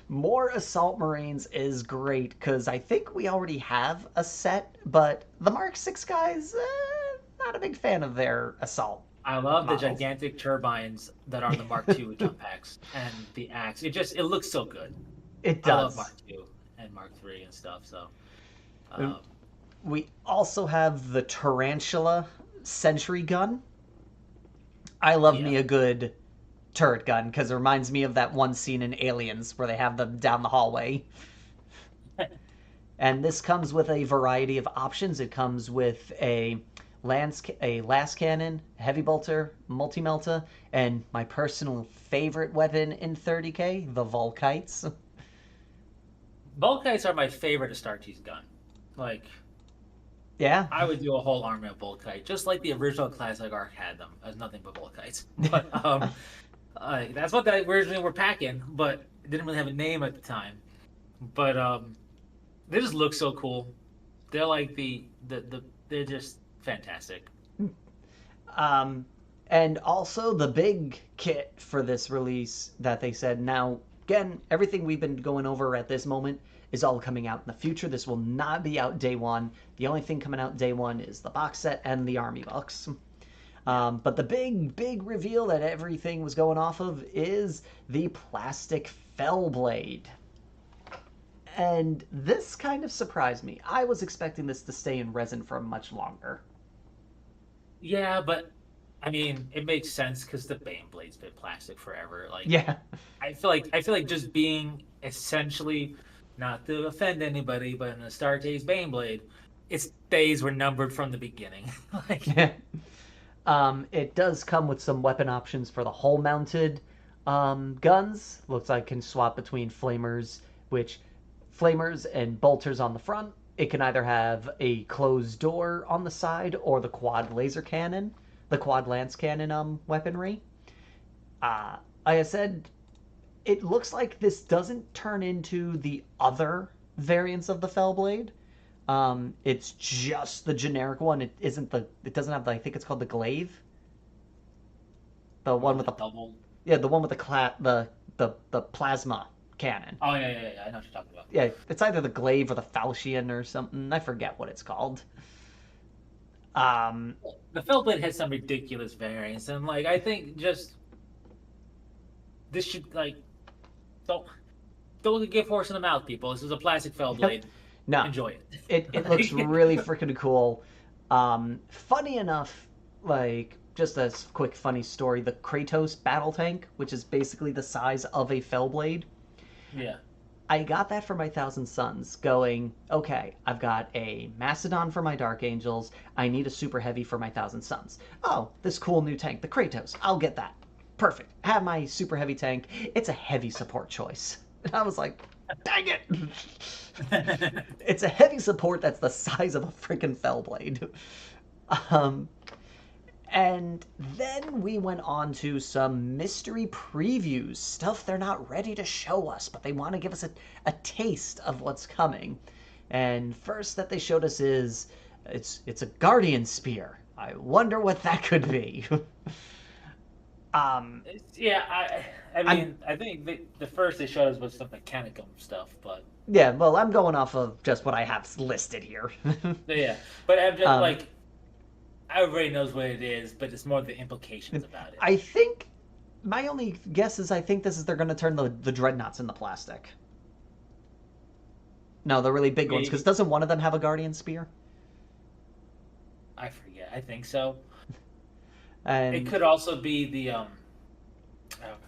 More Assault Marines is great because I think we already have a set, but the Mark VI guys, not a big fan of their assault. I love models. the gigantic turbines that are the Mark II jump packs and the axe. It looks so good. It does. I love Mark II and Mark III and stuff. So. We also have the Tarantula Sentry Gun. I love me a good turret gun because it reminds me of that one scene in Aliens where they have them down the hallway. And this comes with a variety of options. It comes with a las cannon, heavy bolter, multi-melta, and my personal favorite weapon in 30k, the Volkites. Volkites are my favorite Astartes gun. Like, yeah, I would do a whole army of Volkite, just like the original classic arc had them, as nothing but Volkites. But that's what they originally were packing, but it didn't really have a name at the time. But they just look so cool. They're like they're just fantastic. And also the big kit for this release that they said, now again, everything we've been going over at this moment is all coming out in the future. This will not be out day one. The only thing coming out day one is the box set and the army box. But the big reveal that everything was going off of is the plastic Fellblade. And this kind of surprised me. I was expecting this to stay in resin for much longer. Yeah, but I mean, it makes sense because the Baneblade's been plastic forever. Like, yeah, I feel like just being essentially, not to offend anybody, but an Astartes Baneblade, its days were numbered from the beginning. Like, yeah. It does come with some weapon options for the hull-mounted guns. Looks like it can swap between flamers and bolters on the front. It can either have a closed door on the side or the quad laser cannon, the quad lance cannon weaponry. Like I said, it looks like this doesn't turn into the other variants of the Fellblade. It's just the generic one. It doesn't have I think it's called the glaive. The one with the double. Yeah, the one with the plasma cannon. Oh yeah, I know what you're talking about. Yeah, it's either the glaive or the falchion or something. I forget what it's called. The Fellblade has some ridiculous variants, and like I think just this should like don't give horse in the mouth, people. This is a plastic Fellblade. No, enjoy it. It looks really freaking cool. Funny enough, like just a quick funny story: the Kratos battle tank, which is basically the size of a Fellblade. Yeah. I got that for my Thousand Suns, going, okay, I've got a Macedon for my Dark Angels, I need a Super Heavy for my Thousand Suns. Oh, this cool new tank, the Kratos, I'll get that. Perfect. Have my Super Heavy tank. It's a heavy support choice. And I was like, dang it! It's a heavy support that's the size of a freaking Fellblade. And then we went on to some mystery previews, stuff they're not ready to show us, but they want to give us a taste of what's coming. And first that they showed us is it's a Guardian Spear. I wonder what that could be. Yeah, I think the first they showed us was some mechanical stuff, but Yeah, well, I'm going off of just what I have listed here. yeah, but I'm just like everybody knows what it is, but it's more the implications about it. I think my only guess is I think they're going to turn the dreadnoughts into plastic. No, the really big ones, because doesn't one of them have a Guardian Spear? I forget. I think so. And it could also be the I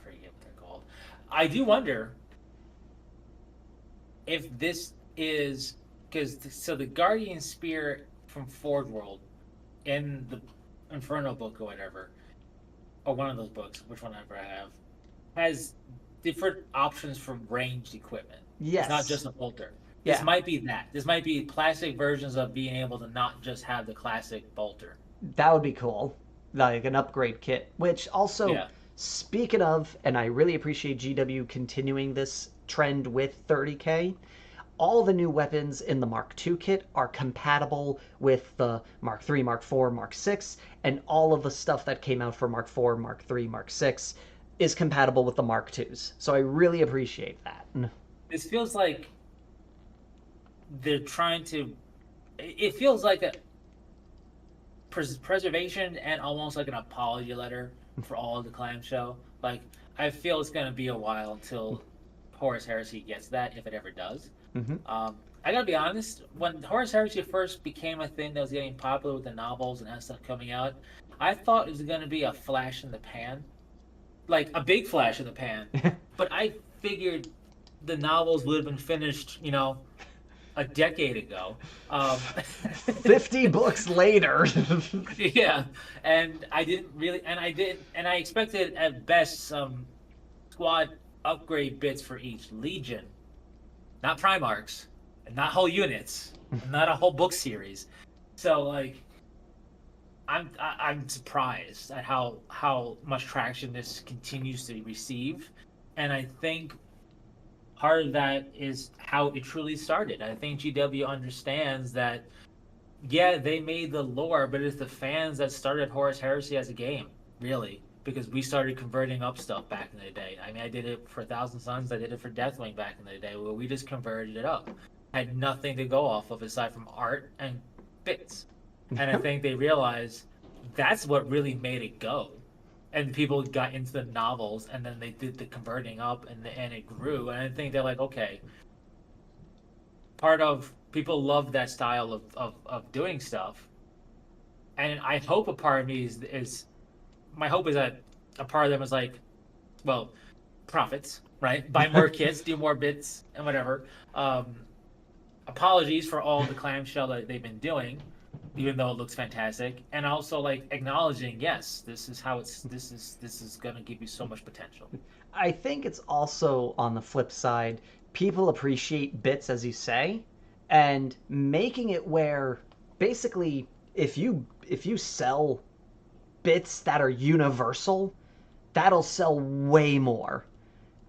forget what they're called. I do wonder if this is because the Guardian Spear from Forge World in the Inferno book or whatever, or one of those books, which one ever I have, has different options for ranged equipment. Yes. It's not just a bolter. Yeah. This might be that. This might be plastic versions of being able to not just have the classic bolter. That would be cool. Like an upgrade kit. Which also, speaking of, and I really appreciate GW continuing this trend with 30K, all the new weapons in the Mark II kit are compatible with the Mark III, Mark IV, Mark VI, and all of the stuff that came out for Mark IV, Mark III, Mark VI is compatible with the Mark IIs. So I really appreciate that. This feels like they're trying to... It feels like a preservation and almost like an apology letter for all of the clamshell. Like, I feel it's going to be a while until Horus Heresy gets that, if it ever does. Mm-hmm. I gotta be honest, when Horus Heresy first became a thing that was getting popular with the novels and that stuff coming out, I thought it was going to be a flash in the pan. Like, a big flash in the pan. But I figured the novels would have been finished, a decade ago. 50 books later. Yeah, and I expected at best some squad upgrade bits for each legion, not Primarchs, and not whole units, and not a whole book series. So like, I'm surprised at how much traction this continues to receive, and I think part of that is how it truly started. I think GW understands that, yeah, they made the lore, but it's the fans that started Horus Heresy as a game, really, because we started converting up stuff back in the day. I mean, I did it for Thousand Suns, I did it for Deathwing back in the day, where we just converted it up. Had nothing to go off of aside from art and bits. And I think they realized that's what really made it go. And people got into the novels, and then they did the converting up, and it grew. And I think they're like, okay, part of people love that style of doing stuff. And I hope a part of me is my hope is that a part of them is like, well, profits, right? Buy more kits, do more bits, and whatever. Apologies for all the clamshell that they've been doing, even though it looks fantastic, and also like acknowledging, yes, this is going to give you so much potential. I think it's also on the flip side, people appreciate bits, as you say, and making it where basically if you sell bits that are universal, that'll sell way more.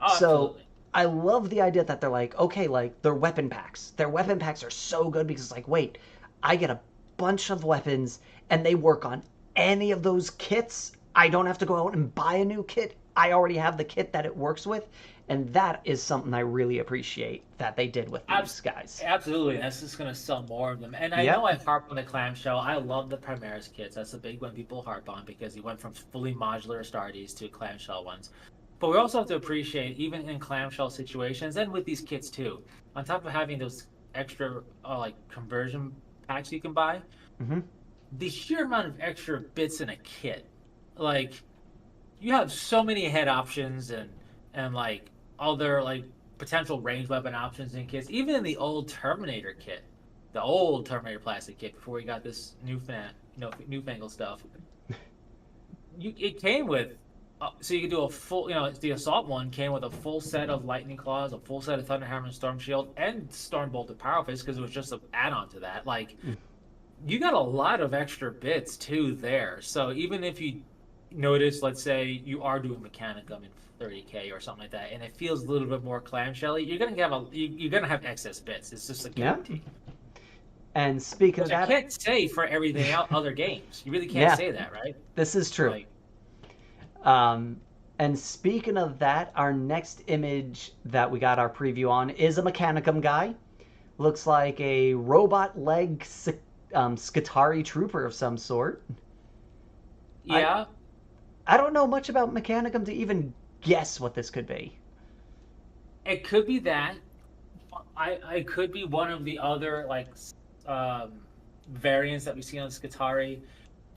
Oh, so absolutely. I love the idea that they're like, okay, like their weapon packs are so good because it's like, wait, I get a bunch of weapons and they work on any of those kits. I don't have to go out and buy a new kit. I already have the kit that it works with, and that is something I really appreciate that they did with these guys. Absolutely, that's just going to sell more of them. And I know I harp on the clamshell. I love the Primaris kits. That's a big one people harp on because he went from fully modular Astartes to clamshell ones. But we also have to appreciate, even in clamshell situations, and with these kits too, on top of having those extra like conversion packs you can buy, the sheer amount of extra bits in a kit, like you have so many head options and like other like potential range weapon options in kits. Even in the old Terminator kit, the old Terminator plastic kit before we got this newfangled stuff, it came with. So you could do a full, the assault one came with a full set of lightning claws, a full set of thunderhammer and storm shield, and storm bolted power fist because it was just an add-on to that. Like, you got a lot of extra bits too there. So even if you notice, let's say you are doing Mechanicum in 30K or something like that, and it feels a little bit more clamshelly, you're gonna have excess bits. It's just a guarantee. And speaking Which of I that, can't say for everything else, other games. You really can't yeah, say that, right? this is true. Like, And speaking of that, our next image that we got our preview on is a Mechanicum guy. Looks like a robot leg Skitarii trooper of some sort. yeah, I don't know much about Mechanicum to even guess what this could be. it could be that. I could be one of the other um, variants that we see on Skitarii.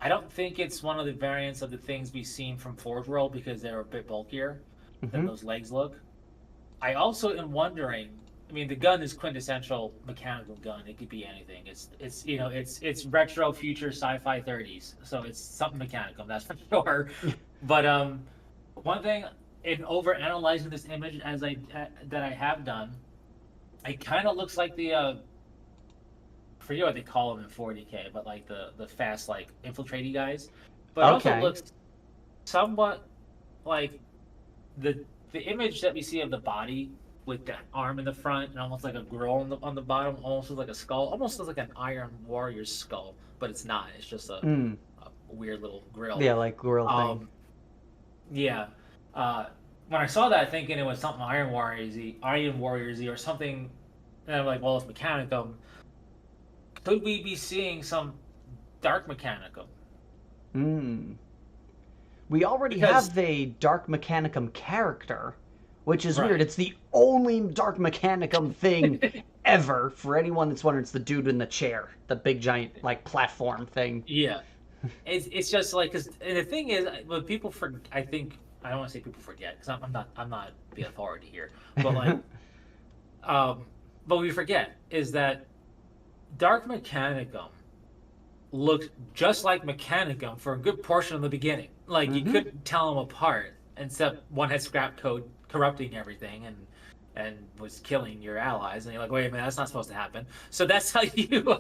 I don't think it's one of the variants of the things we've seen from Forge World because they're a bit bulkier than those legs look. I also am wondering. I mean, the gun is quintessential mechanical gun. It could be anything. It's retro future sci-fi 30s. So it's something mechanical, that's for sure. But one thing in over analyzing this image that I have done, it kind of looks like the I forget what they call them in 40K, but like the fast like infiltrating guys. But it also looks somewhat like the image that we see of the body with that arm in the front and almost like a grill on the bottom, almost looks like a skull, almost looks like an Iron Warrior's skull, but it's not. It's just a weird little grill. Yeah, like grill thing. Yeah. When I saw that, thinking it was something Iron Warriors-y or something, and I'm like, well, it's Mechanicum. Could we be seeing some Dark Mechanicum? We already have a Dark Mechanicum character, which is weird. It's the only Dark Mechanicum thing ever. For anyone that's wondering, it's the dude in the chair, the big giant like platform thing. Yeah, it's just like, and the thing is, when people I think I don't want to say people forget because I'm not the authority here, but like, but we forget is that Dark Mechanicum looked just like Mechanicum for a good portion of the beginning. Like you couldn't tell them apart, except one had scrap code corrupting everything and was killing your allies, and you're like, wait a minute, that's not supposed to happen. So that's how you.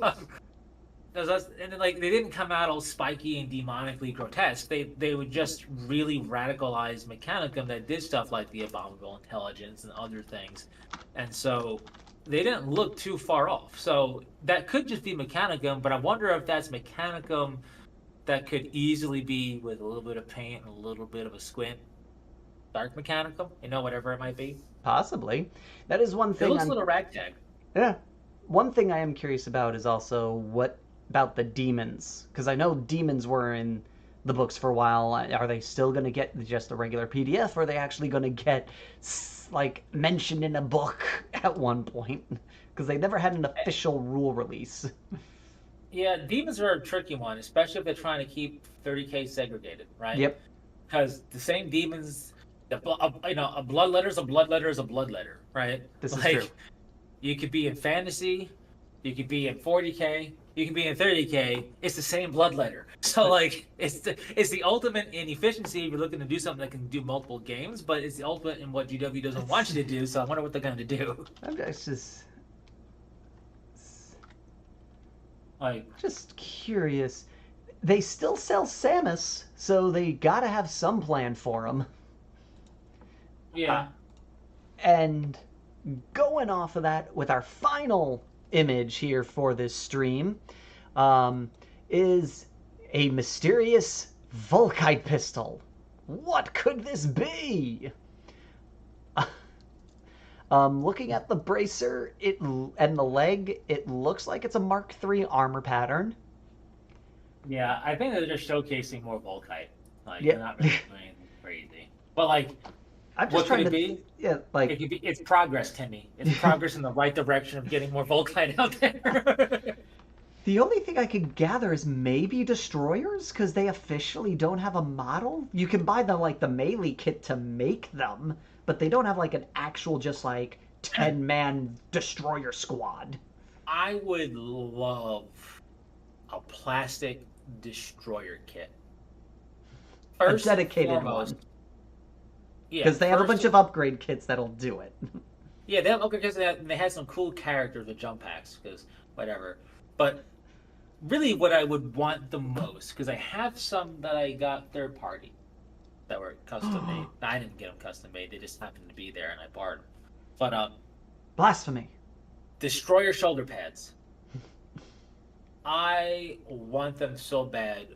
And then, like, they didn't come out all spiky and demonically grotesque. They would just really radicalize Mechanicum that did stuff like the Abominable Intelligence and other things, and so they didn't look too far off. So that could just be Mechanicum, but I wonder if that's Mechanicum that could easily be with a little bit of paint and a little bit of a squint. Dark Mechanicum, whatever it might be. Possibly. That is one thing. It looks a little ragtag. Yeah. One thing I am curious about is also what about the demons, because I know demons were in the books for a while. Are they still going to get just a regular PDF, or are they actually going to get like mentioned in a book at one point? Because they never had an official rule release. Yeah, demons are a tricky one, especially if they're trying to keep 30K segregated, right? Yep. Because the same demons, a bloodletter is a bloodletter is a bloodletter, right? This is true. You could be in fantasy, you could be in 40K, you can be in 30K. It's the same bloodletter. So like, it's the ultimate in efficiency if you're looking to do something that can do multiple games, but it's the ultimate in what GW doesn't want you to do. So I wonder what they're going to do. I'm just curious. They still sell Samus, so they gotta have some plan for them. Yeah. And going off of that, with our final image here for this stream, is a mysterious Volkite pistol. What could this be? Looking at the bracer and the leg, it looks like it's a Mark III armor pattern. Yeah, I think they're just showcasing more Volkite. Like, they're not really doing anything crazy. But like, I'm just trying to be? Yeah, like it's progress, Timmy. It's progress in the right direction of getting more Volkite out there. The only thing I could gather is maybe destroyers, because they officially don't have a model. You can buy the melee kit to make them, but they don't have like an actual just like 10-man destroyer squad. I would love a plastic destroyer kit. A dedicated one. Because they have a bunch of upgrade kits that'll do it. Yeah, they have upgrade kits. They had some cool characters with jump packs, because whatever. But really what I would want the most, because I have some that I got third party that were custom made. I didn't get them custom made; they just happened to be there, and I borrowed them. But Blasphemy. Destroyer shoulder pads. I want them so bad.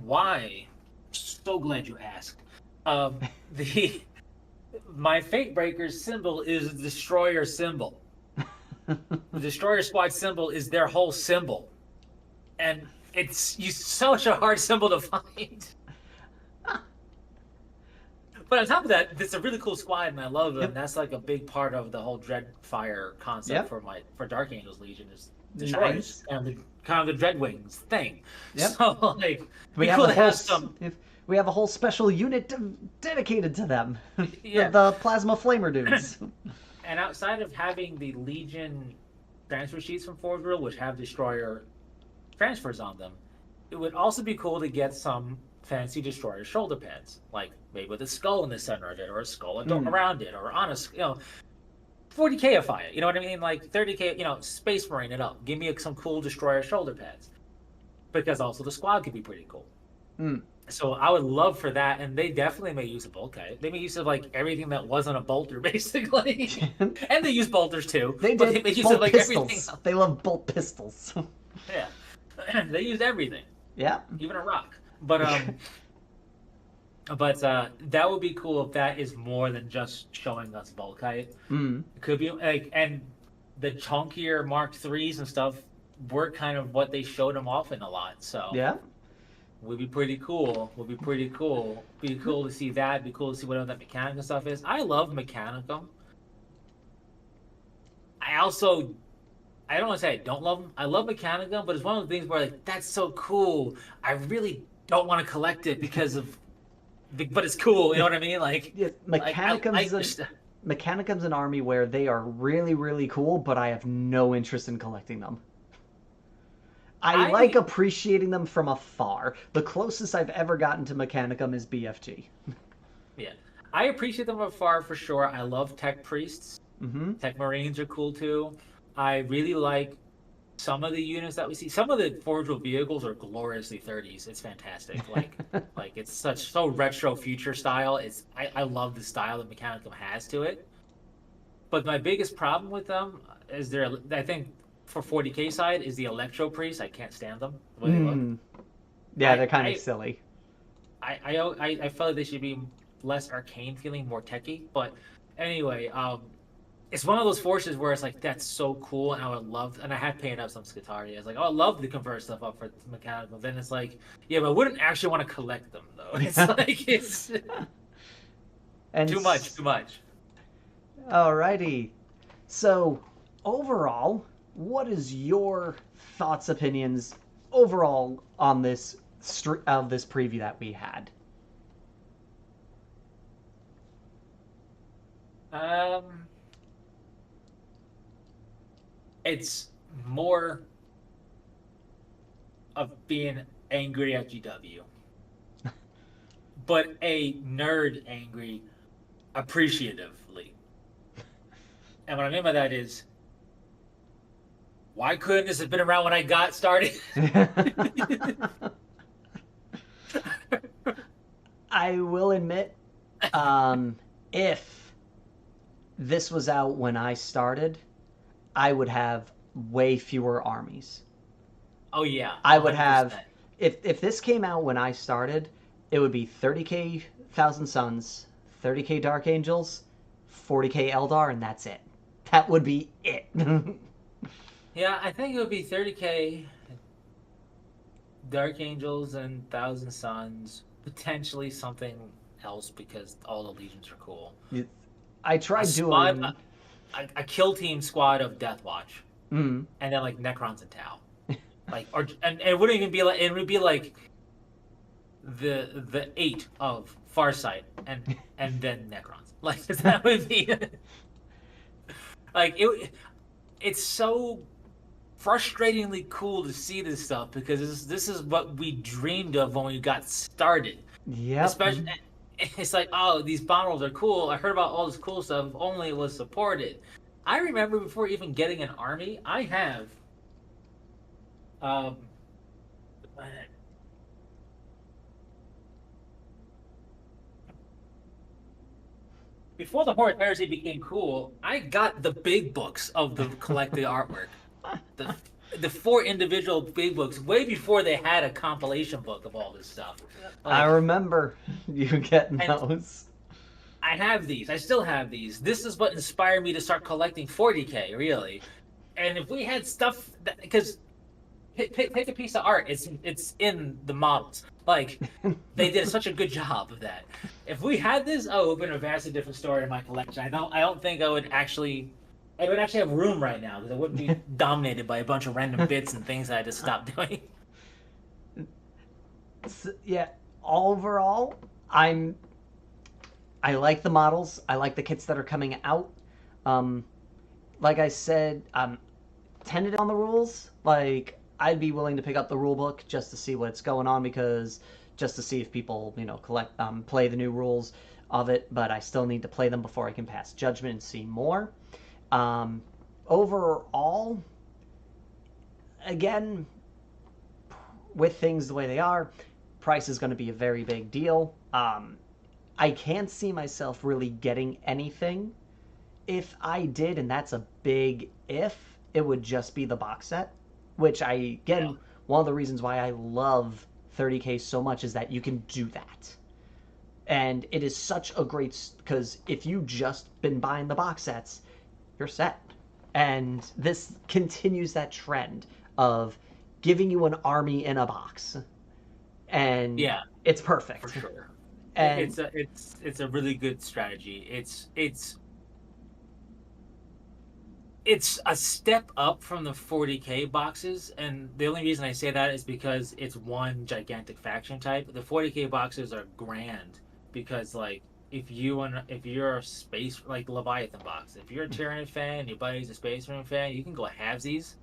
Why? So glad you asked. The my Fate Breakers symbol is the Destroyer symbol. The Destroyer Squad symbol is their whole symbol, and it's such a hard symbol to find. But on top of that, it's a really cool squad, and I love them. Yep. That's like a big part of the whole Dreadfire concept for Dark Angels Legion is Destroyers, and kind of the Dreadwings thing. Yep. So like we have we have a whole special unit dedicated to them. Yeah. the Plasma Flamer dudes. And outside of having the Legion transfer sheets from Forge World, which have Destroyer transfers on them, it would also be cool to get some fancy Destroyer shoulder pads, like maybe with a skull in the center of it, or a skull around it, or on a 40Kify it. You know what I mean? Like 30K, Space Marine it up. Give me some cool Destroyer shoulder pads, because also the squad could be pretty cool. So I would love for that, and they definitely may use a bulkhead. They may use like everything that wasn't a bolter, basically. And they use bolters too. They may use bolt like pistols. Everything else. They love bolt pistols. Yeah, they use everything. Yeah, even a rock. But that would be cool if that is more than just showing us Volkite. It could be like, and the chunkier Mark IIIs and stuff were kind of what they showed them off in a lot. So yeah. Would be pretty cool. Be cool to see that. Be cool to see whatever that Mechanicum stuff is. I love Mechanicum. I don't want to say I don't love them. I love Mechanicum, but it's one of the things where like that's so cool. I really don't want to collect it but it's cool. You know what I mean? Like Mechanicum's Mechanicum's an army where they are really, really cool, but I have no interest in collecting them. I like appreciating them from afar. The closest I've ever gotten to Mechanicum is BFG. Yeah. I appreciate them from afar for sure. I love Tech Priests. Tech Marines are cool too. I really like some of the units that we see. Some of the Forge World vehicles are gloriously 30s. It's fantastic. Like it's so retro future style. I love the style that Mechanicum has to it. But my biggest problem with them is I think for 40K side is the Electro Priest. I can't stand them the way they look. Yeah, they're kind of silly. I feel like they should be less arcane feeling, more techy. But anyway, it's one of those forces where it's like that's so cool, and I would love. And I had painted up some Skitarii. I was like, oh, I'd love to convert stuff up for Mechanical. Then it's like, yeah, but I wouldn't actually want to collect them though. It's like it's and too much. Alrighty. So overall, what is your thoughts, opinions overall on this preview that we had? It's more of being angry at GW, but a nerd angry appreciatively. And what I mean by that is, why couldn't this have been around when I got started? I will admit, if this was out when I started, I would have way fewer armies. Oh yeah. 100%. I would have, if this came out when I started, it would be 30K Thousand Suns, 30K Dark Angels, 40K Eldar, and that's it. That would be it. Yeah, I think it would be 30K Dark Angels and Thousand Suns, potentially something else because all the legions are cool. I tried doing a kill team squad of Death Watch, and then like Necrons and Tau, and it wouldn't even be like it would be like the 8 of Farsight and then Necrons. Like that would be like it. It's so frustratingly cool to see this stuff because this is what we dreamed of when we got started. Yeah. Especially, it's like, oh, these bomb rolls are cool. I heard about all this cool stuff. If only it was supported. I remember before even getting an army, I have Before the Horus Heresy became cool, I got the big books of the collected artwork. The the four individual big books way before they had a compilation book of all this stuff. I Like, remember you getting and those. I have these. I still have these. This is what inspired me to start collecting 40K, really. And if we had stuff that, because take a piece of art, it's in the models. Like, they did such a good job of that. If we had this, oh, it would have been a vastly different story in my collection. I don't think I would actually have room right now because I wouldn't be dominated by a bunch of random bits and things that I just stopped doing. Yeah, overall, I like the models. I like the kits that are coming out. Like I said, I'm tentative on the rules. Like, I'd be willing to pick up the rule book just to see what's going on, because just to see if people, play the new rules of it. But I still need to play them before I can pass judgment and see more. Overall, again, with things the way they are, price is going to be a very big deal. I can't see myself really getting anything. If I did, and that's a big if, it would just be the box set, which Yeah. one of the reasons why I love 30K so much is that you can do that. And it is such a great, because if you just been buying the box sets, you're set. And this continues that trend of giving you an army in a box. And Yeah, it's for perfect. sure. And It's a really good strategy. It's a step up from the 40K boxes, and the only reason I say that is because it's one gigantic faction type. The 40K boxes are grand because, like, if you're a space, like Leviathan box, if you're a Tyranid fan, your buddy's a Space Marine fan, you can go halvesies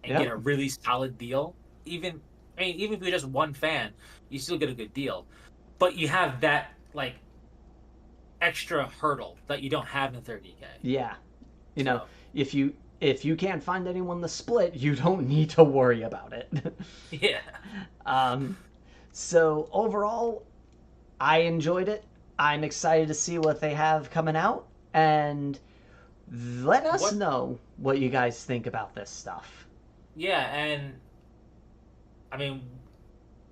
and get yeah, a really solid deal. Even if you're just one fan, you still get a good deal. But you have that, like, extra hurdle that you don't have in 30K. yeah. You know, So if you can't find anyone to split, you don't need to worry about it. yeah. um, so overall, I enjoyed it. I'm excited to see what they have coming out, and let us What know what you guys think about this stuff. Yeah, and I mean,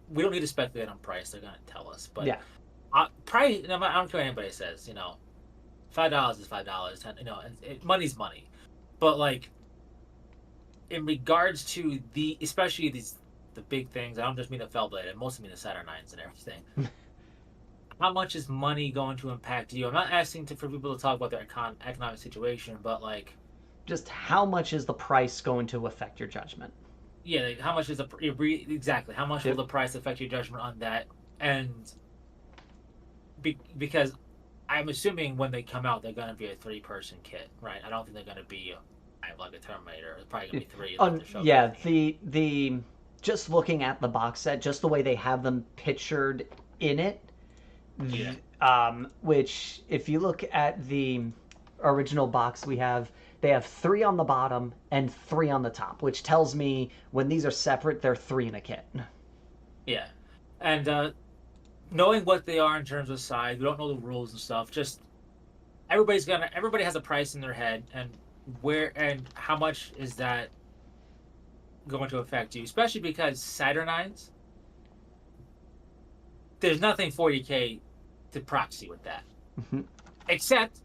we don't need to speculate on price. They're gonna tell us, but Yeah. price. No, I don't care what anybody says. $5 is $5. Money's money. But, like, in regards to especially the big things, I don't just mean the Fellblade. I mostly mean the Saturnines and everything. How much is money going to impact you? I'm not asking for people to talk about their economic situation, but, like, Just how much is the price going to affect your judgment? yeah, like, how much is exactly how much will Yep. the price affect your judgment on that? And because I'm assuming when they come out, they're going to be a 3-person kit, right? I don't think they're going to be like a Terminator. It's probably going to be 3, like the Yeah, showcase. the just looking at the box set, just the way they have them pictured in it, Yeah, which if you look at the original box we have, they have 3 on the bottom and 3 on the top, which tells me when these are separate, they're 3 in a kit. yeah. And knowing what they are in terms of size, we don't know the rules and stuff. Just everybody has a price in their head, and how much is that going to affect you? Especially because Saturnines, there's nothing 40K to proxy with that, except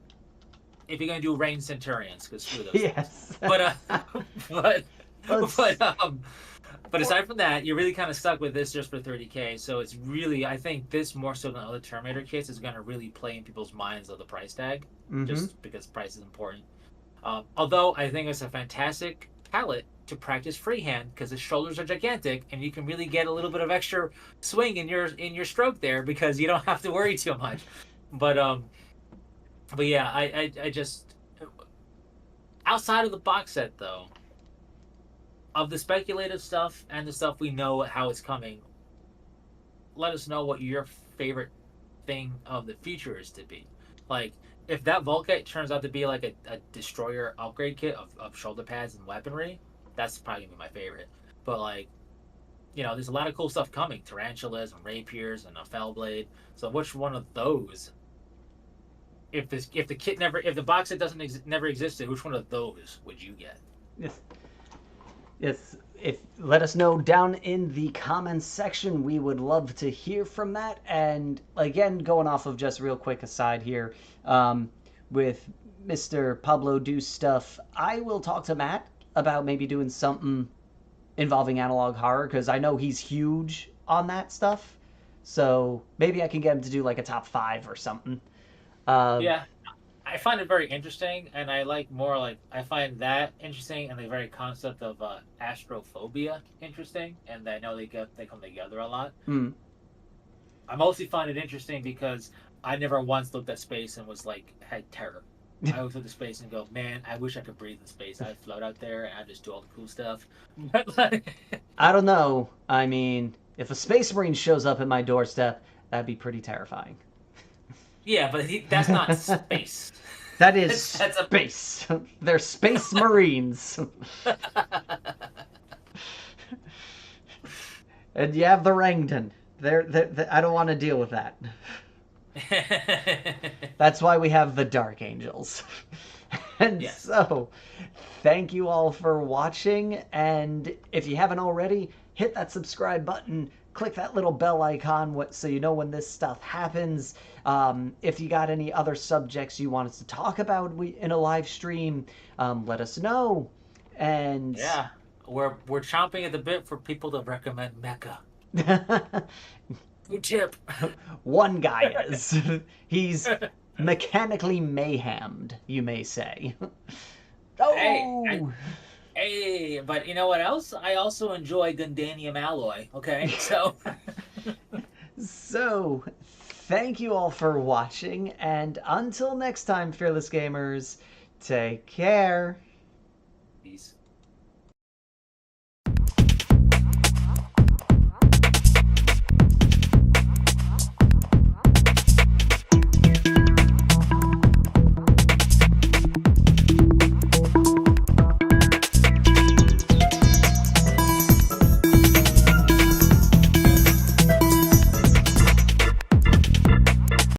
if you're gonna do Rain Centurions, because screw those things. Yes. But but Let's- but but aside from that, you're really kind of stuck with this just for 30K. So it's really, I think this more so than other Terminator kits is gonna really play in people's minds of the price tag, Mhm. just because price is important. Although I think it's a fantastic palette to practice freehand because his shoulders are gigantic and you can really get a little bit of extra swing in your stroke there because you don't have to worry too much. But yeah, I just, outside of the box set though, of the speculative stuff and the stuff we know how it's coming, let us know what your favorite thing of the future is to be. Like, if that Vault kit turns out to be like a destroyer upgrade kit of shoulder pads and weaponry, that's probably gonna be my favorite. But, like, there's a lot of cool stuff coming. Tarantulas and rapiers and a fellblade. So which one of those, if the box set never existed, which one of those would you get? If let us know down in the comments section. We would love to hear from that. And again, going off of just real quick aside here, with Mr. Pablo Deuce stuff, I will talk to Matt about maybe doing something involving analog horror, because I know he's huge on that stuff. So maybe I can get him to do like a top 5 or something. Yeah, I find it very interesting, and I find that interesting, and the very concept of astrophobia interesting, and I know they come together a lot. I mostly find it interesting because I never once looked at space and had terror. I always look at space and go, man, I wish I could breathe in space. I'd float out there and I'd just do all the cool stuff. I don't know. I mean, if a space marine shows up at my doorstep, that'd be pretty terrifying. Yeah, but that's not space. That is space. They're space marines. And you have the Rangton. I don't want to deal with that. That's why we have the Dark Angels. And yes. So, thank you all for watching, and if you haven't already, hit that subscribe button, click that little bell icon so you know when this stuff happens. If you got any other subjects you want us to talk about in a live stream, let us know. And yeah, we're chomping at the bit for people to recommend Mecha. Good tip. One guy is. He's mechanically mayhemmed, you may say. Oh! Hey, but you know what else? I also enjoy Gundanium alloy, okay? So... So, thank you all for watching, and until next time, Fearless Gamers, take care. Peace.